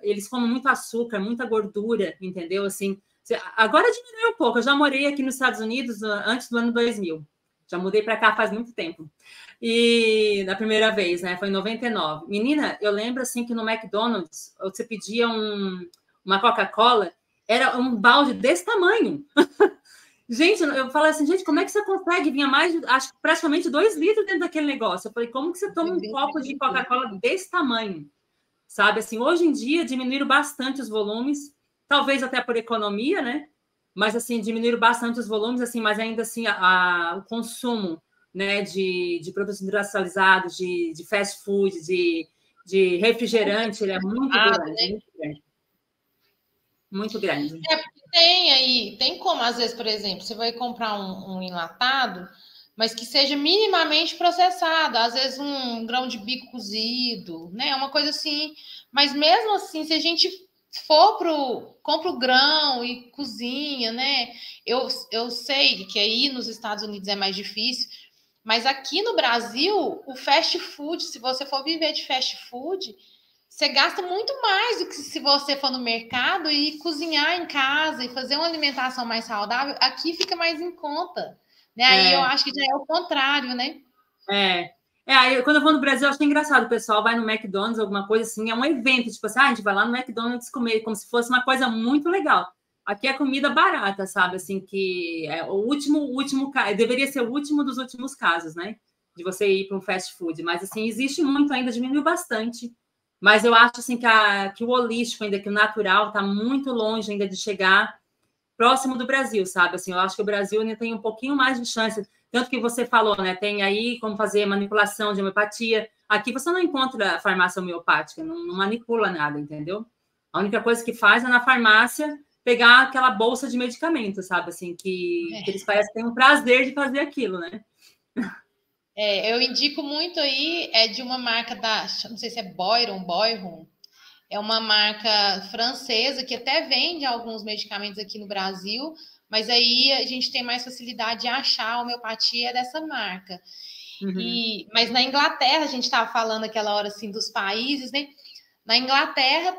eles comem muito açúcar, muita gordura, entendeu? Assim, agora diminuiu um pouco. Eu já morei aqui nos Estados Unidos antes do ano 2000. Já mudei para cá faz muito tempo. E na primeira vez, né? Foi em 99. Menina, eu lembro assim que no McDonald's você pedia uma Coca-Cola, era um balde desse tamanho. Gente, eu falo assim, gente, como é que você consegue? Vinha mais, acho que praticamente 2 litros dentro daquele negócio. Eu falei, como que você toma um copo de Coca-Cola desse tamanho? Sabe, assim, hoje em dia diminuíram bastante os volumes, talvez até por economia, né? Mas, assim, diminuíram bastante os volumes, assim, mas ainda assim o consumo, né, de produtos industrializados, de fast food, de refrigerante, ele é muito grande, né? muito grande. Muito grande. Tem como, às vezes, por exemplo, você vai comprar um enlatado, mas que seja minimamente processado, às vezes um grão de bico cozido, né? Uma coisa assim. Mas mesmo assim, se a gente compra o grão e cozinha, né? Eu sei que aí nos Estados Unidos é mais difícil, mas aqui no Brasil, o fast food, se você for viver de fast food, você gasta muito mais do que se você for no mercado e cozinhar em casa e fazer uma alimentação mais saudável, aqui fica mais em conta. Né? Aí eu acho que já é o contrário, né? Aí, quando eu vou no Brasil, eu acho engraçado. O pessoal vai no McDonald's, alguma coisa assim, é um evento, tipo assim, a gente vai lá no McDonald's comer, como se fosse uma coisa muito legal. Aqui é comida barata, sabe? Assim, que é o último, deveria ser o último dos últimos casos, né? De você ir para um fast food. Mas, assim, existe muito ainda, diminuiu bastante. Mas eu acho, assim, que o holístico ainda, que o natural, está muito longe ainda de chegar próximo do Brasil, sabe? Assim, eu acho que o Brasil ainda tem um pouquinho mais de chance. Tanto que você falou, né? Tem aí como fazer manipulação de homeopatia. Aqui você não encontra farmácia homeopática, não manipula nada, entendeu? A única coisa que faz é na farmácia pegar aquela bolsa de medicamento, sabe? Assim, que eles parecem ter um prazer de fazer aquilo, né? Eu indico muito aí, de uma marca não sei se é Boiron, é uma marca francesa que até vende alguns medicamentos aqui no Brasil, mas aí a gente tem mais facilidade de achar a homeopatia dessa marca. Uhum. Mas na Inglaterra, a gente estava falando aquela hora assim dos países, né? Na Inglaterra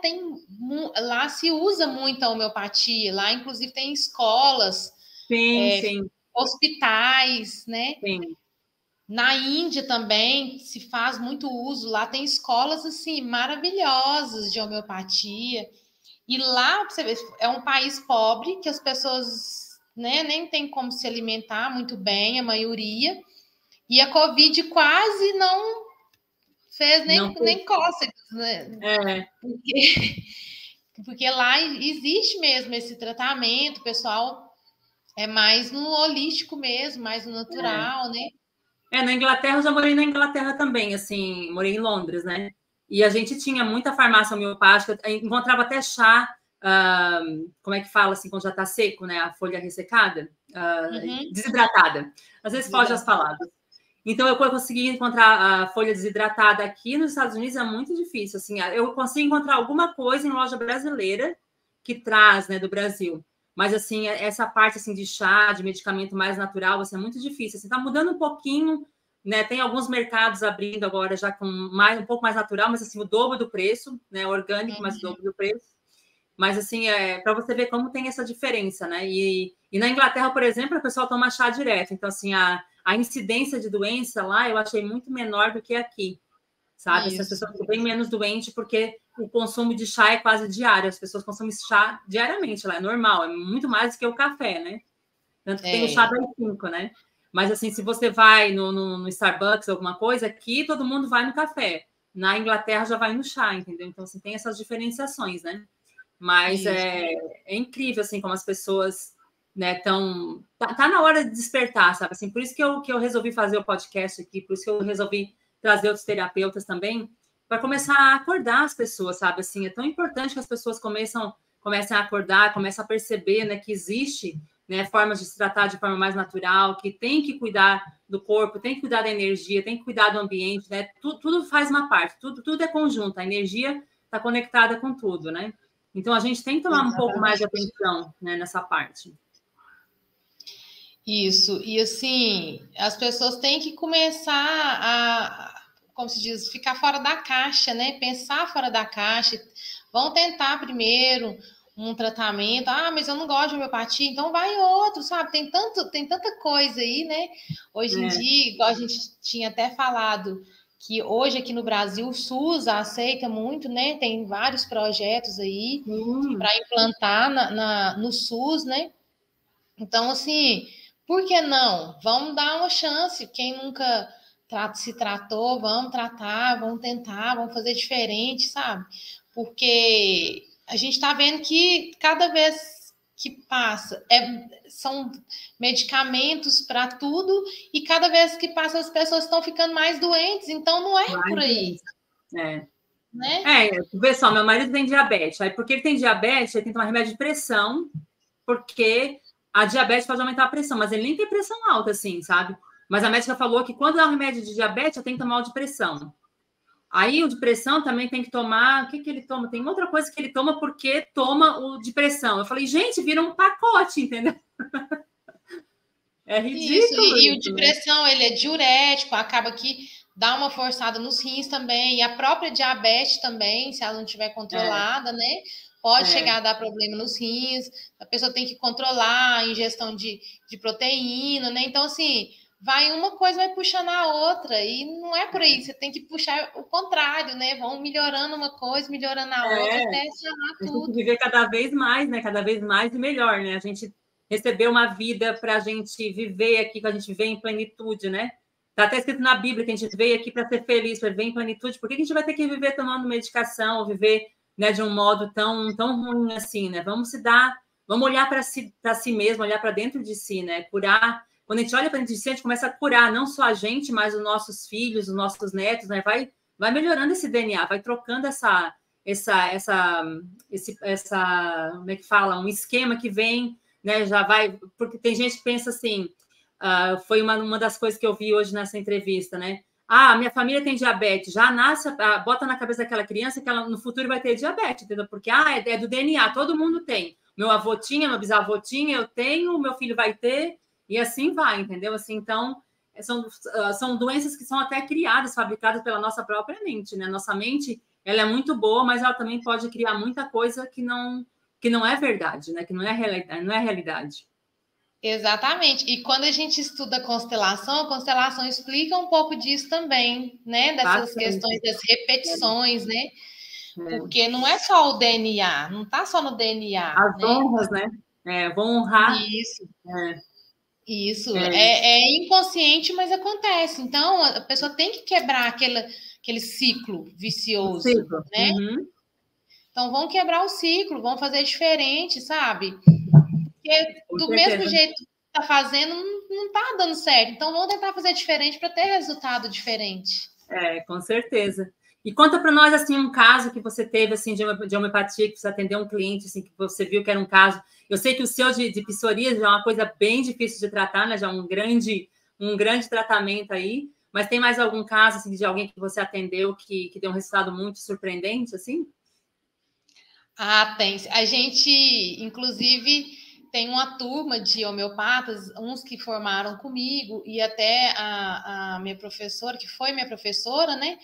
lá se usa muito a homeopatia, lá inclusive tem escolas, sim. Hospitais, né? Sim. Na Índia também se faz muito uso, lá tem escolas assim maravilhosas de homeopatia. E lá, você vê, é um país pobre, que as pessoas, né, nem tem como se alimentar muito bem, a maioria. E a Covid quase não fez nem cócegas, né? Porque lá existe mesmo esse tratamento, o pessoal é mais no holístico mesmo, mais no natural, né? Na Inglaterra, eu já morei na Inglaterra também, assim, morei em Londres, né? E a gente tinha muita farmácia homeopática, encontrava até chá, como é que fala, assim, quando já está seco, né? A folha ressecada, desidratada. Às vezes foge as palavras. Então, eu consegui encontrar a folha desidratada aqui nos Estados Unidos, é muito difícil, assim, eu consigo encontrar alguma coisa em loja brasileira que traz, né, do Brasil. Mas, assim, essa parte, assim, de chá, de medicamento mais natural, assim, é muito difícil. Assim, está mudando um pouquinho, né? Tem alguns mercados abrindo agora já com um pouco mais natural, mas, assim, o dobro do preço, né? Orgânico, mas o dobro do preço. Mas, assim, para você ver como tem essa diferença, né? E na Inglaterra, por exemplo, o pessoal toma chá direto. Então, assim, a incidência de doença lá eu achei muito menor do que aqui, sabe? As pessoas ficam bem menos doentes porque o consumo de chá é quase diário. As pessoas consomem chá diariamente lá, é normal, é muito mais do que o café, né? Tanto que tem o chá das 5, né? Mas, assim, se você vai no Starbucks, alguma coisa, aqui todo mundo vai no café. Na Inglaterra já vai no chá, entendeu? Então, assim, tem essas diferenciações, né? Mas é incrível, assim, como as pessoas né, tá na hora de despertar, sabe? Assim, por isso que eu resolvi fazer o podcast aqui, por isso que eu resolvi trazer outros terapeutas também, para começar a acordar as pessoas, sabe? Assim, é tão importante que as pessoas comecem a acordar, comecem a perceber, né, que existe, né, formas de se tratar de forma mais natural, que tem que cuidar do corpo, tem que cuidar da energia, tem que cuidar do ambiente, né? Tudo faz uma parte, tudo é conjunto, a energia está conectada com tudo, né? Então a gente tem que tomar um pouco mais de atenção, né, nessa parte. Isso, e assim, as pessoas têm que começar como se diz, ficar fora da caixa, né? Pensar fora da caixa. Vão tentar primeiro um tratamento. Ah, mas eu não gosto de homeopatia, então vai outro, sabe? Tem tanta coisa aí, né? Hoje em dia, igual a gente tinha até falado, que hoje aqui no Brasil o SUS aceita muito, né? Tem vários projetos aí para implantar no SUS, né? Então, assim, por que não? Vamos dar uma chance. Quem nunca se tratou, vamos tratar, vamos tentar, vamos fazer diferente, sabe? Porque a gente está vendo que cada vez que passa, são medicamentos para tudo, e cada vez que passa as pessoas estão ficando mais doentes, então não é por aí. Né? Vê só, meu marido tem diabetes. Aí, porque ele tem diabetes, ele tem que tomar remédio de pressão, porque a diabetes pode aumentar a pressão, mas ele nem tem pressão alta, assim, sabe? Mas a médica falou que quando dá um remédio de diabetes, eu tenho que tomar o de pressão. Aí o de pressão também tem que tomar. O que ele toma? Tem outra coisa que ele toma porque toma o de pressão. Eu falei, gente, vira um pacote, entendeu? É ridículo. Isso, e o de pressão, ele é diurético, acaba que dá uma forçada nos rins também, e a própria diabetes também, se ela não estiver controlada, né? Pode chegar a dar problema nos rins, a pessoa tem que controlar a ingestão de proteína, né? Então, assim, uma coisa vai puxando a outra, e não é por aí, você tem que puxar o contrário, né? Vão melhorando uma coisa, melhorando a outra, até sanar tudo. A gente tem que viver cada vez mais, né? Cada vez mais e melhor, né? A gente recebeu uma vida para a gente viver aqui, para a gente viver em plenitude, né? Está até escrito na Bíblia que a gente veio aqui para ser feliz, para viver em plenitude. Por que a gente vai ter que viver tomando medicação, ou viver, né, de um modo tão ruim assim, né? Vamos olhar para si mesmo, olhar para dentro de si, né? Curar. Quando a gente olha para dentro de si, a gente começa a curar não só a gente, mas os nossos filhos, os nossos netos, né? Vai melhorando esse DNA, vai trocando essa como é que fala? Um esquema que vem, né? Já vai, porque tem gente que pensa assim, foi uma das coisas que eu vi hoje nessa entrevista, né? Minha família tem diabetes, já nasce, bota na cabeça daquela criança que ela no futuro vai ter diabetes, entendeu? Porque é do DNA, todo mundo tem. Meu avô tinha, meu bisavô tinha, eu tenho, meu filho vai ter, e assim vai, entendeu? Assim, então, são doenças que são até criadas, fabricadas pela nossa própria mente, né? Nossa mente, ela é muito boa, mas ela também pode criar muita coisa que não é verdade, né? Que não é realidade. Exatamente. E quando a gente estuda a constelação explica um pouco disso também, né? Dessas questões das repetições, né? Porque não é só o DNA, não está só no DNA. As honras, né? Vão honrar. Isso. Isso. É inconsciente, mas acontece. Então, a pessoa tem que quebrar aquele ciclo vicioso, né? Então, vão quebrar o ciclo, vão fazer diferente, sabe? Porque do mesmo jeito que está fazendo, não está dando certo. Então, vamos tentar fazer diferente para ter resultado diferente. Com certeza. E conta para nós, assim, um caso que você teve, assim, de homeopatia, que você atendeu um cliente, assim, que você viu que era um caso. Eu sei que o seu de psoríase é uma coisa bem difícil de tratar, né? Já é um grande tratamento aí. Mas tem mais algum caso, assim, de alguém que você atendeu que deu um resultado muito surpreendente, assim? Tem. A gente, inclusive, tem uma turma de homeopatas, uns que formaram comigo, e até a minha professora, que foi minha professora, né?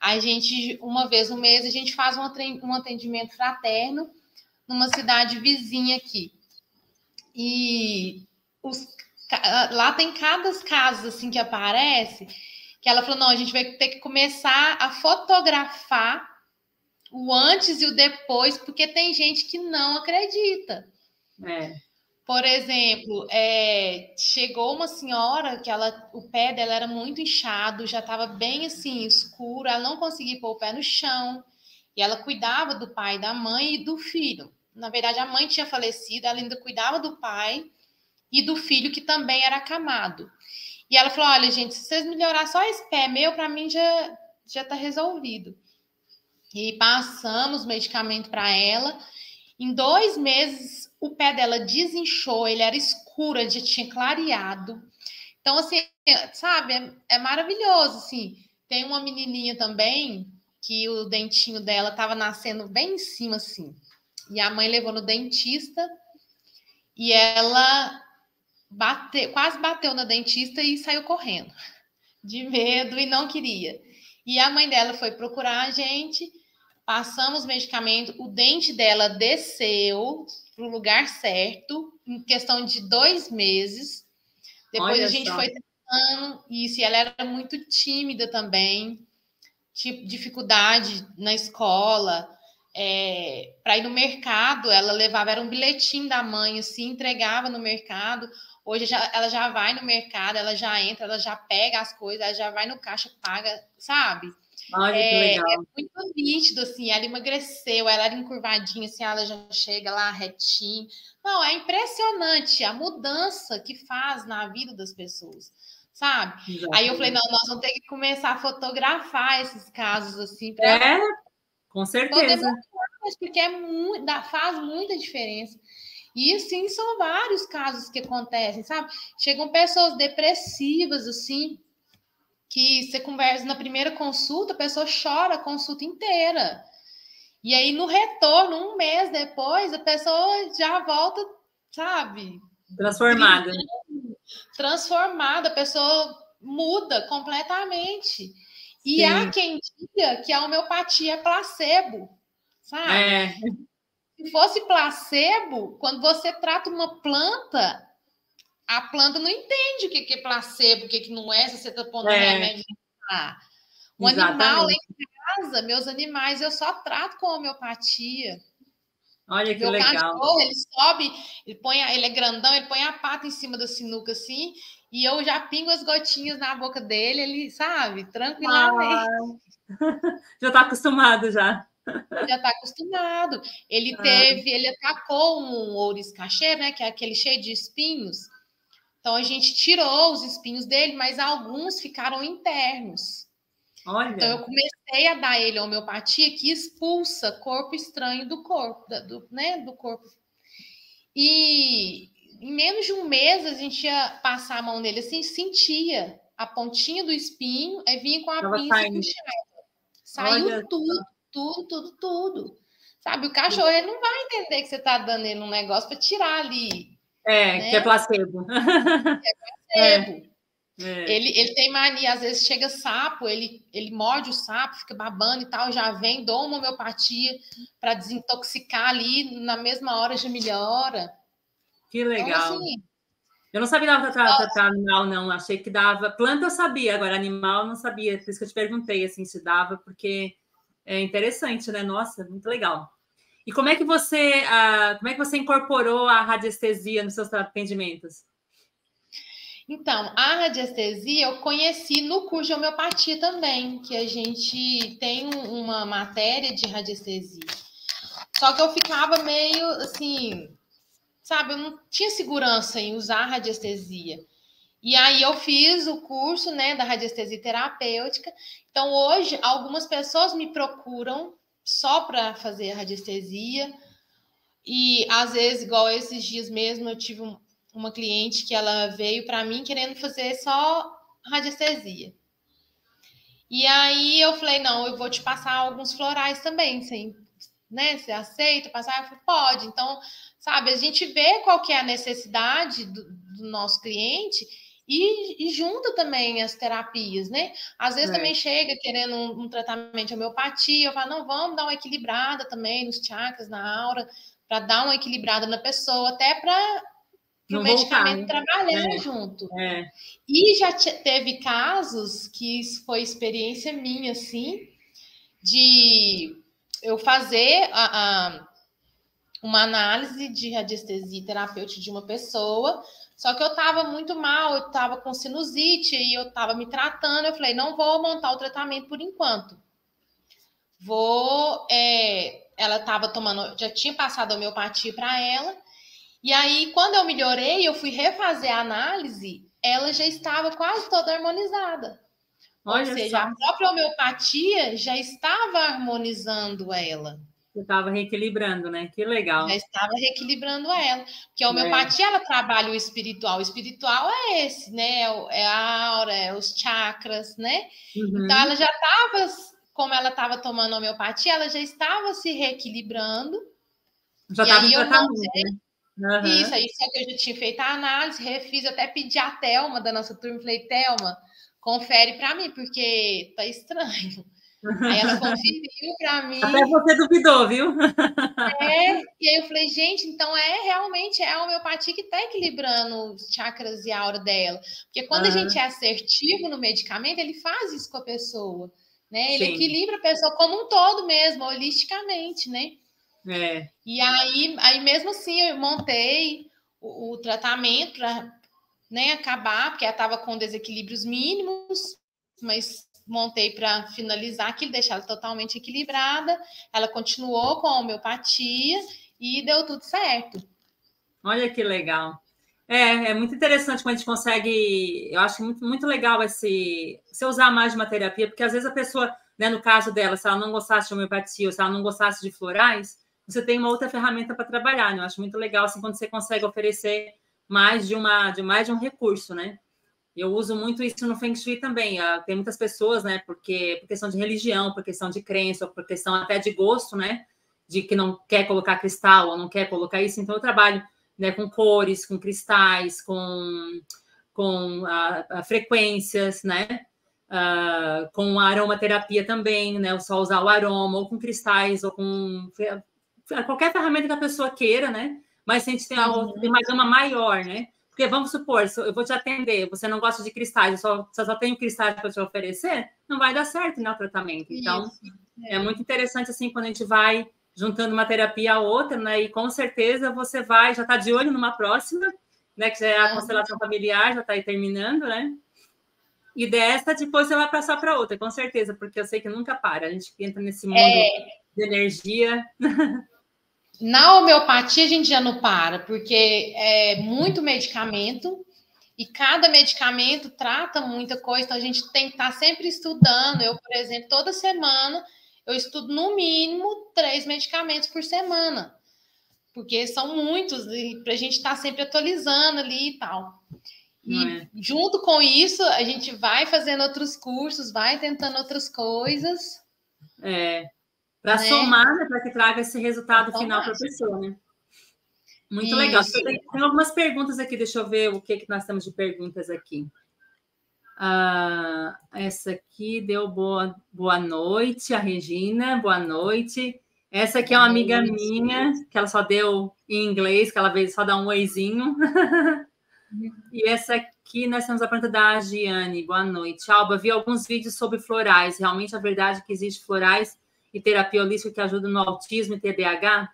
A gente, uma vez no mês, a gente faz um atendimento fraterno numa cidade vizinha aqui. E lá tem cada caso assim que aparece, que ela falou, não, a gente vai ter que começar a fotografar o antes e o depois, porque tem gente que não acredita. Por exemplo, chegou uma senhora que o pé dela era muito inchado, já estava bem assim, escuro, ela não conseguia pôr o pé no chão, e ela cuidava do pai, da mãe e do filho. Na verdade, a mãe tinha falecido, ela ainda cuidava do pai, e do filho que também era acamado. E ela falou, olha, gente, se vocês melhorar só esse pé meu, para mim já tá resolvido. E passamos medicamento para ela. Em 2 meses, o pé dela desinchou, ele era escuro, ele já tinha clareado. Então, assim, sabe, é maravilhoso, assim. Tem uma menininha também que o dentinho dela estava nascendo bem em cima, assim. E a mãe levou no dentista e ela quase bateu na dentista e saiu correndo, de medo e não queria. E a mãe dela foi procurar a gente, passamos medicamento, o dente dela desceu para o lugar certo, em questão de 2 meses. Depois Olha a gente só. foi tentando isso, e ela era muito tímida também, tipo, dificuldade na escola, para ir no mercado, ela levava, era um bilhetinho da mãe, assim, entregava no mercado. Hoje ela já vai no mercado, ela já entra, ela já pega as coisas, ela já vai no caixa, paga, sabe? Olha que É legal. muito nítido, assim, ela emagreceu, ela era encurvadinha, assim, ela já chega lá retinho. Não, é impressionante a mudança que faz na vida das pessoas, sabe? Aí eu falei, não, nós vamos ter que começar a fotografar esses casos, assim, para Com poder certeza. mostrar, porque faz muita diferença. E assim, são vários casos que acontecem, sabe? Chegam pessoas depressivas, assim, que você conversa na primeira consulta, a pessoa chora a consulta inteira. E aí, no retorno, 1 mês depois, a pessoa já volta, sabe? Transformada. Transformada, a pessoa muda completamente. E há Sim. quem diga que a homeopatia é placebo, sabe? É, Se fosse placebo, quando você trata uma planta, a planta não entende o que é placebo, o que não é, se você está pondo remédio. Um animal lá exatamente. em casa, meus animais, eu só trato com homeopatia. Olha que Meu legal. cachorro, ele sobe, ele é grandão, ele põe a pata em cima da sinuca assim, e eu já pingo as gotinhas na boca dele, ele, sabe, tranquilamente. Ah, já está acostumado já. Já está acostumado. Ele atacou um ouriço cacheiro, né, que é aquele cheio de espinhos. Então a gente tirou os espinhos dele, mas alguns ficaram internos. Então Olha, eu comecei a dar ele a homeopatia que expulsa corpo estranho do corpo, do corpo. E em menos de 1 mês a gente ia passar a mão nele assim, sentia a pontinha do espinho, aí vinha com a estava pinça e saindo. puxava. Olha, Saiu tudo, tudo, tudo, tudo. Sabe, o cachorro ele não vai entender que você está dando ele um negócio para tirar ali, que é né? placebo. É, Sebo. é. Ele tem mania, às vezes chega sapo, ele morde o sapo, fica babando e tal, já vem, dou uma homeopatia para desintoxicar ali, na mesma hora já melhora. Que Então, legal. assim, Eu não sabia que dava para tratar animal, não. Achei que dava. Planta eu sabia, agora animal eu não sabia. Por isso que eu te perguntei assim, se dava, porque é interessante, né? Nossa, muito legal. E como é que você incorporou a radiestesia nos seus atendimentos? então, a radiestesia eu conheci no curso de homeopatia também, que a gente tem uma matéria de radiestesia. Só que eu ficava meio assim, sabe, eu não tinha segurança em usar radiestesia. E aí eu fiz o curso, né, da radiestesia terapêutica. Então hoje algumas pessoas me procuram só para fazer radiestesia e às vezes, igual esses dias mesmo, eu tive uma cliente que ela veio para mim querendo fazer só radiestesia. E aí eu falei, não, eu vou te passar alguns florais também, sem, né? Você aceita passar? Eu falei, pode. Então, sabe, a gente vê qual que é a necessidade do nosso cliente e junta também as terapias, né? Às vezes também chega querendo um tratamento de homeopatia, eu falo, não, vamos dar uma equilibrada também nos chakras, na aura, para dar uma equilibrada na pessoa, até para o Não voltar, medicamento né? trabalhar junto. É. E já teve casos que isso foi experiência minha, assim, de eu fazer uma análise de radiestesia terapêutica de uma pessoa, só que eu estava muito mal, eu estava com sinusite e eu estava me tratando. Eu falei, não vou montar o tratamento por enquanto. Ela estava tomando, já tinha passado a homeopatia para ela, E aí, quando eu melhorei, eu fui refazer a análise, ela já estava quase toda harmonizada. Ou Olha seja, só, a própria homeopatia já estava harmonizando ela. você estava reequilibrando, né? Que Já legal. estava reequilibrando ela. Porque a É. homeopatia, ela trabalha o espiritual. O espiritual é esse, né? É a aura, é os chakras, né? Então, ela Uhum. já estava, como ela estava tomando homeopatia, ela já estava se reequilibrando. Já E estava em aí eu tratamento, né? isso Uhum. aí, só que eu já tinha feito a análise, refiz, até pedi a Thelma da nossa turma, falei, Thelma, confere para mim, porque tá estranho. Aí ela conferiu para Até mim, você duvidou, viu? e aí eu falei, gente, então realmente é a homeopatia que está equilibrando os chakras e a aura dela. Porque quando a gente Uhum. é assertivo no medicamento, ele faz isso com a pessoa, né? Ele Sim, equilibra a pessoa como um todo mesmo, holisticamente, né? é. E aí mesmo assim, eu montei o tratamento para, né, acabar, porque ela estava com desequilíbrios mínimos, mas montei para finalizar aquilo, deixar ela totalmente equilibrada. Ela continuou com a homeopatia e deu tudo certo. Olha que legal. É muito interessante quando a gente consegue. Eu acho muito, muito legal você usar mais de uma terapia, porque às vezes a pessoa, né, no caso dela, se ela não gostasse de homeopatia ou se ela não gostasse de florais, você tem uma outra ferramenta para trabalhar, né? Eu acho muito legal assim, quando você consegue oferecer mais de um recurso, né? Eu uso muito isso no Feng Shui também. Tem muitas pessoas, né, porque por questão de religião, por questão de crença, ou por questão até de gosto, né, de que não quer colocar cristal ou não quer colocar isso. Então eu trabalho, né, com cores, com cristais, com frequências, né, com aromaterapia também, né, só usar o aroma ou com cristais ou com qualquer ferramenta que a pessoa queira, né. Mas se a gente tem uma gama maior, né? Porque vamos supor, eu vou te atender, você não gosta de cristais, eu só tenho cristais para te oferecer, não vai dar certo, né, o tratamento. Então, Isso. é muito interessante, assim, quando a gente vai juntando uma terapia a outra, né, e com certeza você vai, já está de olho numa próxima, né, que já é a constelação familiar, já está aí terminando, né, e dessa depois você vai passar para outra, com certeza, porque eu sei que nunca para, a gente entra nesse mundo de energia. Na homeopatia a gente já não para, porque é muito medicamento e cada medicamento trata muita coisa, então a gente tem que estar sempre estudando. Eu, por exemplo, toda semana eu estudo no mínimo 3 medicamentos por semana, porque são muitos, para a gente estar sempre atualizando ali e tal. Não E é? junto com isso, a gente vai fazendo outros cursos, vai tentando outras coisas, Para né? somar, né, para que traga esse resultado final para a pessoa, né? Muito legal. Isso. Tem algumas perguntas aqui, deixa eu ver o que nós temos de perguntas aqui. Essa aqui deu boa noite, a Regina, boa noite. Essa aqui é Boa uma amiga noite. minha, que ela só deu em inglês, que ela veio só dar um oizinho. E essa aqui nós temos a pergunta da Giane. Boa noite. Alba, vi alguns vídeos sobre florais. Realmente a verdade é que existe florais e terapia holística que ajudam no autismo e TDAH?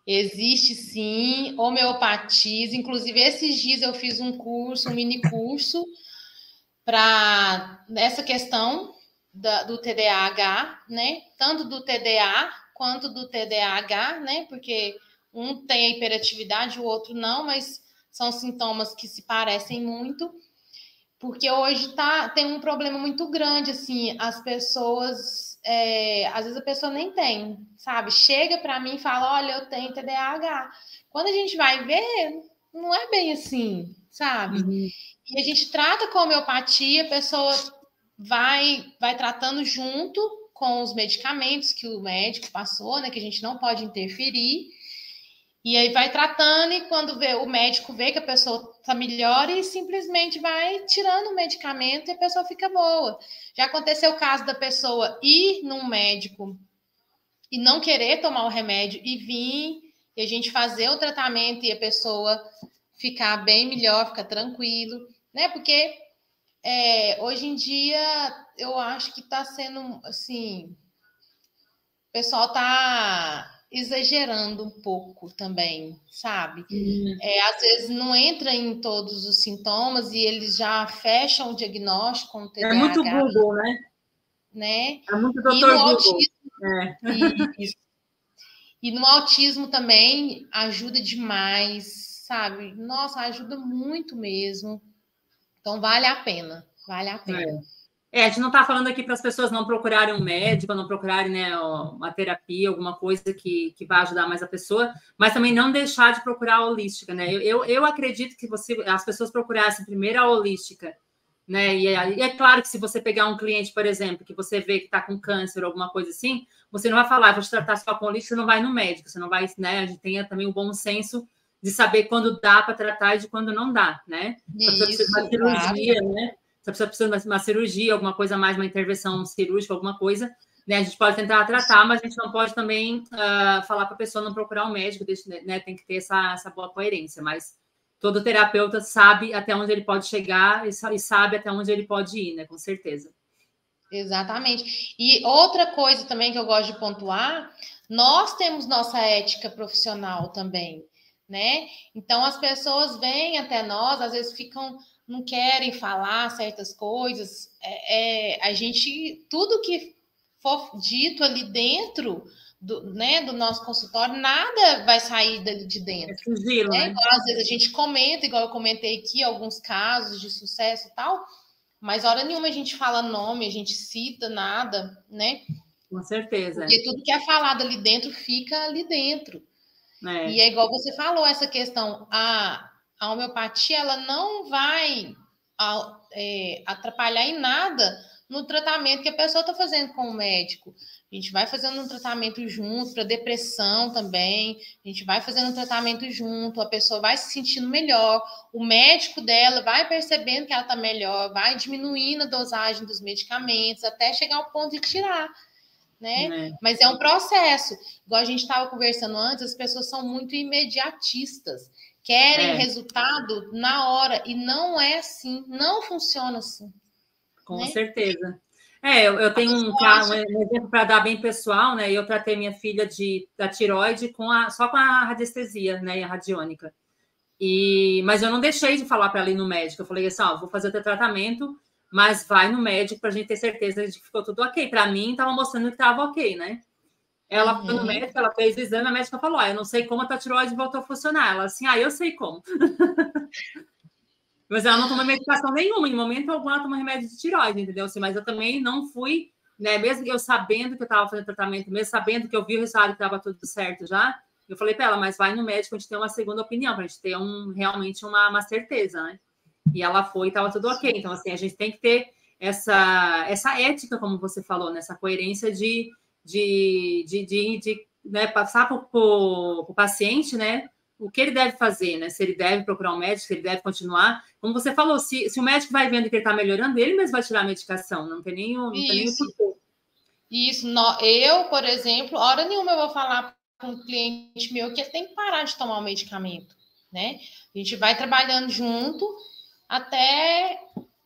Existe sim, homeopatias. Inclusive, esses dias eu fiz um curso, um mini curso, para essa questão do TDAH, né? Tanto do TDA quanto do TDAH, né? Porque um tem a hiperatividade, o outro não, mas são sintomas que se parecem muito. Porque hoje tem um problema muito grande, assim, as pessoas, às vezes a pessoa nem tem, sabe? Chega para mim e fala, olha, eu tenho TDAH. Quando a gente vai ver, não é bem assim, sabe? Uhum. E a gente trata com homeopatia, a pessoa vai tratando junto com os medicamentos que o médico passou, né? Que a gente não pode interferir. E aí vai tratando, e quando o médico vê que a pessoa está melhor, e simplesmente vai tirando o medicamento e a pessoa fica boa. Já aconteceu o caso da pessoa ir num médico e não querer tomar o remédio e vir, e a gente fazer o tratamento e a pessoa ficar bem melhor, ficar tranquilo, né? Porque hoje em dia eu acho que está sendo assim, o pessoal está exagerando um pouco também, sabe? Às vezes não entra em todos os sintomas e eles já fecham o diagnóstico com o É muito TDAH, Google, né? né? É muito E no doutor Google. autismo, É. isso. E no autismo também ajuda demais, sabe? Nossa, ajuda muito mesmo. Então vale a pena, vale a pena. A gente não está falando aqui para as pessoas não procurarem um médico, não procurarem, né, uma terapia, alguma coisa que vai ajudar mais a pessoa, mas também não deixar de procurar a holística, né? Eu acredito que as pessoas procurassem primeiro a holística, né? E é claro que se você pegar um cliente, por exemplo, que você vê que está com câncer ou alguma coisa assim, você não vai falar, vou te tratar só com holística, você não vai no médico, você não vai, né? A gente tem também o bom senso de saber quando dá para tratar e de quando não dá, né? Isso, você precisa de uma cirurgia, né? Se a pessoa precisa de uma cirurgia, alguma coisa mais, uma intervenção cirúrgica, alguma coisa, né? A gente pode tentar tratar, mas a gente não pode também falar para a pessoa não procurar um médico, né? Tem que ter essa boa coerência, mas todo terapeuta sabe até onde ele pode chegar e sabe até onde ele pode ir, né? Com certeza. Exatamente. E outra coisa também que eu gosto de pontuar, nós temos nossa ética profissional também, né? Então as pessoas vêm até nós, às vezes não querem falar certas coisas. A gente, tudo que for dito ali dentro do nosso consultório, nada vai sair de dentro. É sigilo, né? Igual, às vezes a gente comenta, igual eu comentei aqui, alguns casos de sucesso e tal, mas hora nenhuma a gente fala nome, a gente cita nada, né? Com certeza. Porque tudo que é falado ali dentro fica ali dentro. E é igual você falou, essa questão, a homeopatia, ela não vai atrapalhar em nada no tratamento que a pessoa está fazendo com o médico. A gente vai fazendo um tratamento junto, para depressão também, a gente vai fazendo um tratamento junto, a pessoa vai se sentindo melhor, o médico dela vai percebendo que ela está melhor, vai diminuindo a dosagem dos medicamentos, até chegar ao ponto de tirar, né? Mas é um processo. Igual a gente estava conversando antes, as pessoas são muito imediatistas, querem resultado na hora, e não é assim, não funciona assim. Com certeza. Eu tenho um exemplo para dar bem pessoal, né? Eu tratei minha filha da tireoide só com a radiestesia, né? A radiônica. Mas eu não deixei de falar para ela ir no médico. Eu falei assim: vou fazer o teu tratamento, mas vai no médico para a gente ter certeza de que ficou tudo ok. Para mim, estava mostrando que estava ok, né? Ela foi no médico, ela fez o exame, a médica falou: eu não sei como a tua tireoide voltou a funcionar. Ela assim: eu sei como. Mas ela não toma medicação nenhuma, em momento algum ela toma remédio de tireoide, entendeu? Assim, mas eu também não fui, né? Mesmo eu sabendo que eu estava fazendo tratamento, mesmo sabendo que eu vi o resultado que estava tudo certo já, eu falei para ela, mas vai no médico, a gente tem uma segunda opinião, para a gente ter realmente uma certeza, né? E ela foi e estava tudo ok. Então, assim, a gente tem que ter essa ética, como você falou, nessa coerência de né, passar para o paciente, né? O que ele deve fazer, né? Se ele deve procurar um médico, se ele deve continuar. Como você falou, se o médico vai vendo que ele está melhorando, ele mesmo vai tirar a medicação, não tem nem o porquê. Isso, eu, por exemplo, hora nenhuma eu vou falar com um cliente meu que ele tem que parar de tomar o medicamento, né? A gente vai trabalhando junto até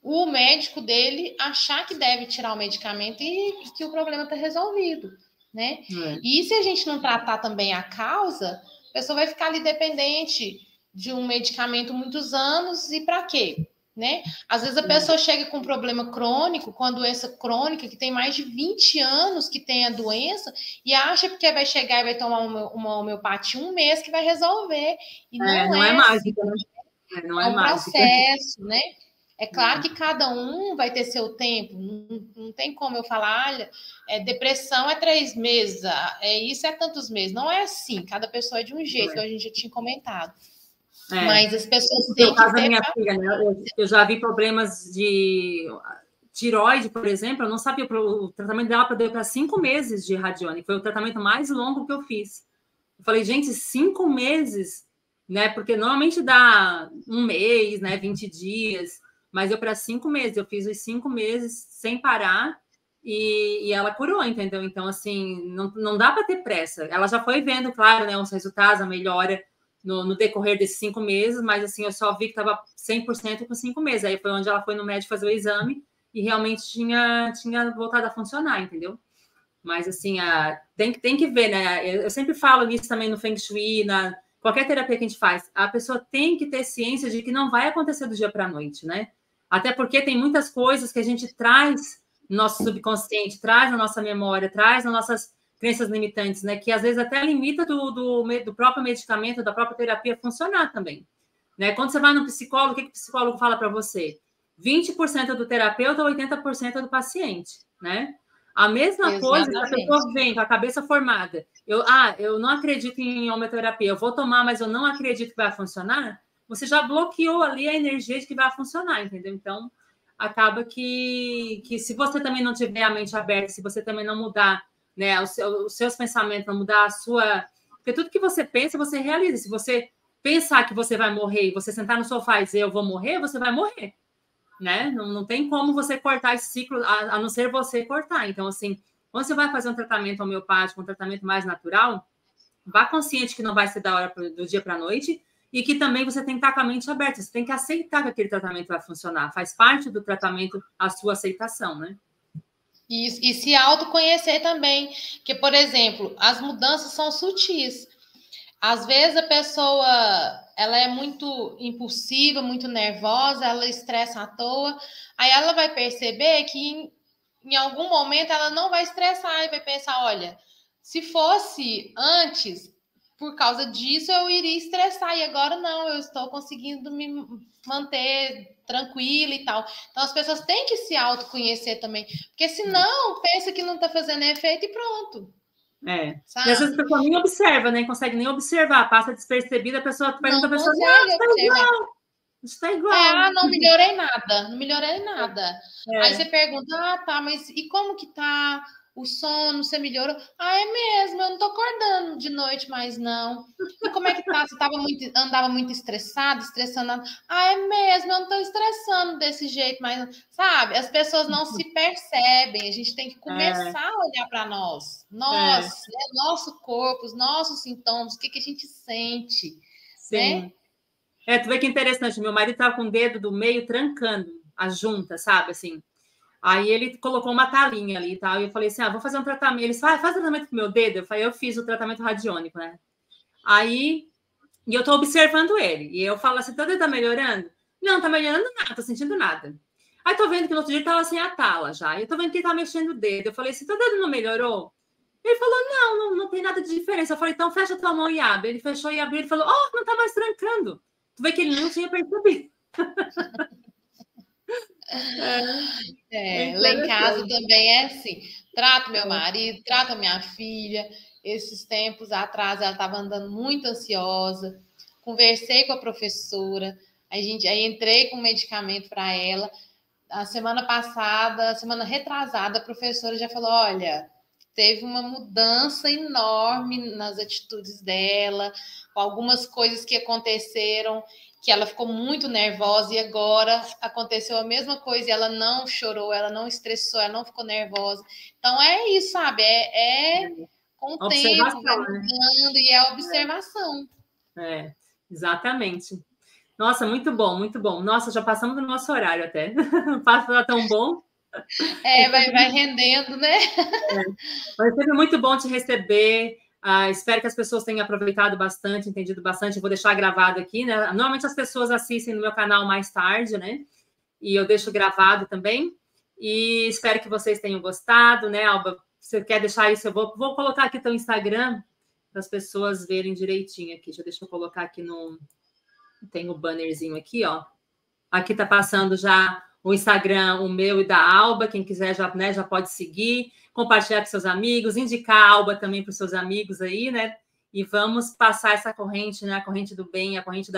o médico dele achar que deve tirar o medicamento e que o problema está resolvido, né? E se a gente não tratar também a causa, a pessoa vai ficar ali dependente de um medicamento muitos anos e para quê? Né? Às vezes a pessoa chega com um problema crônico, com a doença crônica, que tem mais de 20 anos que tem a doença, e acha que vai chegar e vai tomar uma homeopatia um mês que vai resolver. E não é mágica, né? Não é um processo, né? É claro que cada um vai ter seu tempo, não tem como eu falar, olha, depressão é 3 meses, isso é tantos meses. Não é assim, cada pessoa é de um jeito, que a gente já tinha comentado. Mas as pessoas têm que ter... minha filha, né? Eu já vi problemas de tireoide, por exemplo, eu não sabia, o tratamento dela deu para 5 meses de radiônica, foi o tratamento mais longo que eu fiz. Eu falei, gente, 5 meses, né? Porque normalmente dá 1 mês, né? 20 dias, mas eu para 5 meses, eu fiz os 5 meses sem parar e ela curou, entendeu? Então, assim, não dá para ter pressa. Ela já foi vendo, claro, né? Os resultados, a melhora no decorrer desses 5 meses, mas assim, eu só vi que estava 100% com 5 meses. Aí foi onde ela foi no médico fazer o exame e realmente tinha voltado a funcionar, entendeu? Mas assim, tem que ver, né? Eu sempre falo isso também no Feng Shui, qualquer terapia que a gente faz, a pessoa tem que ter ciência de que não vai acontecer do dia para a noite, né? Até porque tem muitas coisas que a gente traz no nosso subconsciente, traz na nossa memória, traz nas nossas crenças limitantes, né? Que às vezes até limita do próprio medicamento, da própria terapia funcionar também. Né? Quando você vai no psicólogo, o que o psicólogo fala para você? 20% do terapeuta, 80% do paciente, né? A mesma coisa se a pessoa vem com a cabeça formada. Eu não acredito em homeoterapia, eu vou tomar, mas eu não acredito que vai funcionar. Você já bloqueou ali a energia de que vai funcionar, entendeu? Então, acaba que se você também não tiver a mente aberta, se você também não mudar, né, os seus pensamentos, não mudar a sua... Porque tudo que você pensa, você realiza. Se você pensar que você vai morrer e você sentar no sofá e dizer eu vou morrer, você vai morrer, né? Não tem como você cortar esse ciclo, a não ser você cortar. Então, assim, quando você vai fazer um tratamento homeopático, um tratamento mais natural, vá consciente que não vai ser da hora do dia para a noite e que também você tem que estar com a mente aberta. Você tem que aceitar que aquele tratamento vai funcionar. Faz parte do tratamento a sua aceitação, né? E se autoconhecer também. Que, por exemplo, as mudanças são sutis. Às vezes a pessoa ela é muito impulsiva, muito nervosa, ela estressa à toa. Aí ela vai perceber que em algum momento ela não vai estressar e vai pensar, olha, se fosse antes, por causa disso eu iria estressar e agora não, eu estou conseguindo me manter tranquila e tal. Então as pessoas têm que se autoconhecer também, porque senão pensa que não está fazendo efeito e pronto. E às vezes a pessoa nem observa, nem consegue nem observar, passa despercebida, a pessoa pergunta a pessoa, está igual. Não melhorei nada. Aí você pergunta, tá, mas e como que tá o sono? Você melhorou? É mesmo, eu não tô acordando de noite mais não. E como é que tá? Você andava muito estressado, estressando? É mesmo, eu não tô estressando desse jeito mais, sabe? As pessoas não se percebem, a gente tem que começar a olhar para nós, nosso corpo, os nossos sintomas, o que a gente sente, né? Tu vê que interessante, meu marido estava com o dedo do meio trancando a junta, sabe, assim. Aí ele colocou uma talinha ali e tal, e eu falei assim, vou fazer um tratamento. Ele disse, faz tratamento com o meu dedo? Eu falei, eu fiz o tratamento radiônico, né? Aí, e eu tô observando ele, e eu falo assim, teu dedo tá melhorando? Não, tá melhorando nada, tô sentindo nada. Aí tô vendo que no outro dia ele tava sem a tala já, e eu tô vendo que ele tá mexendo o dedo. Eu falei assim, teu dedo não melhorou? Ele falou, não tem nada de diferença. Eu falei, então fecha tua mão e abre. Ele fechou e abriu, ele falou, não tá mais trancando. Tu vê que ele não tinha percebido. Lá em casa também é assim. Trato meu marido, trato minha filha. Esses tempos atrás ela estava andando muito ansiosa. Conversei com a professora. Aí entrei com medicamento para ela. A semana retrasada, a professora já falou: olha, teve uma mudança enorme nas atitudes dela, com algumas coisas que aconteceram, que ela ficou muito nervosa, e agora aconteceu a mesma coisa, e ela não chorou, ela não estressou, ela não ficou nervosa. Então é isso, sabe? Com o tempo, vai mudando, e é a observação. Exatamente. Nossa, muito bom, muito bom. Nossa, já passamos do nosso horário até. Passa tão bom. Vai rendendo, né? Mas sempre muito bom te receber. Espero que as pessoas tenham aproveitado bastante, entendido bastante. Eu vou deixar gravado aqui, né? Normalmente as pessoas assistem no meu canal mais tarde, né? E eu deixo gravado também. E espero que vocês tenham gostado, né, Alba? Se você quer deixar isso, eu vou colocar aqui teu Instagram para as pessoas verem direitinho aqui. Deixa eu colocar aqui no... Tem o bannerzinho aqui, ó. Aqui tá passando já o Instagram, o meu e da Alba. Quem quiser já pode seguir, compartilhar com seus amigos, indicar a Alba também para os seus amigos aí, né? E vamos passar essa corrente, né? A corrente do bem, a corrente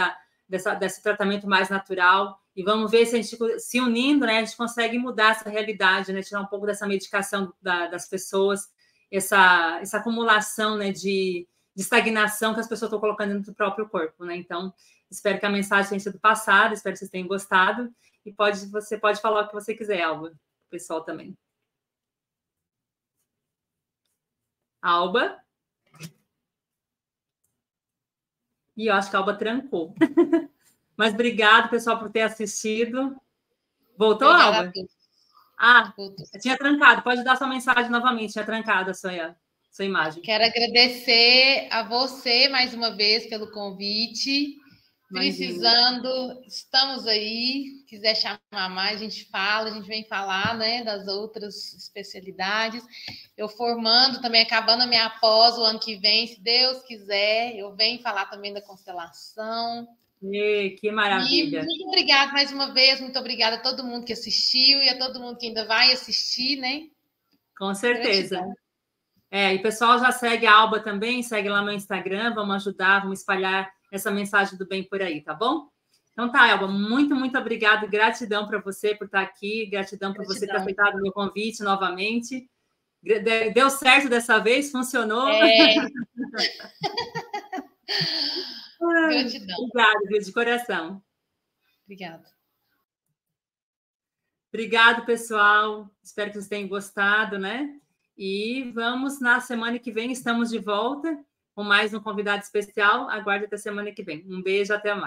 desse tratamento mais natural. E vamos ver se a gente, se unindo, né, a gente consegue mudar essa realidade, né? Tirar um pouco dessa medicação das pessoas, essa acumulação, né, de estagnação que as pessoas estão colocando dentro do próprio corpo, né? Então, espero que a mensagem tenha sido passada, espero que vocês tenham gostado. E você pode falar o que você quiser, Alba, o pessoal também. Alba? E eu acho que a Alba trancou. Mas obrigado, pessoal, por ter assistido. Voltou, Alba? Tinha trancado. Pode dar sua mensagem novamente. Tinha trancado a sua imagem. Quero agradecer a você mais uma vez pelo convite. Precisando, estamos aí. Quiser chamar mais, a gente fala, a gente vem falar, né, das outras especialidades. Eu formando também, acabando a minha pós o ano que vem, se Deus quiser, eu venho falar também da constelação. Que maravilha. E muito obrigada mais uma vez, muito obrigada a todo mundo que assistiu e a todo mundo que ainda vai assistir, né? Com certeza. E o pessoal já segue a Alba também, segue lá no Instagram, vamos ajudar, vamos espalhar essa mensagem do bem por aí, tá bom? Então tá, Alba, muito, muito obrigada, gratidão para você por estar aqui, gratidão por você ter aceitado o meu convite novamente. Deu certo dessa vez, funcionou. Gratidão. Obrigada, viu, de coração. Obrigada. Obrigado, pessoal. Espero que vocês tenham gostado, né? E vamos na semana que vem, estamos de volta com mais um convidado especial. Aguarde até semana que vem. Um beijo, até mais.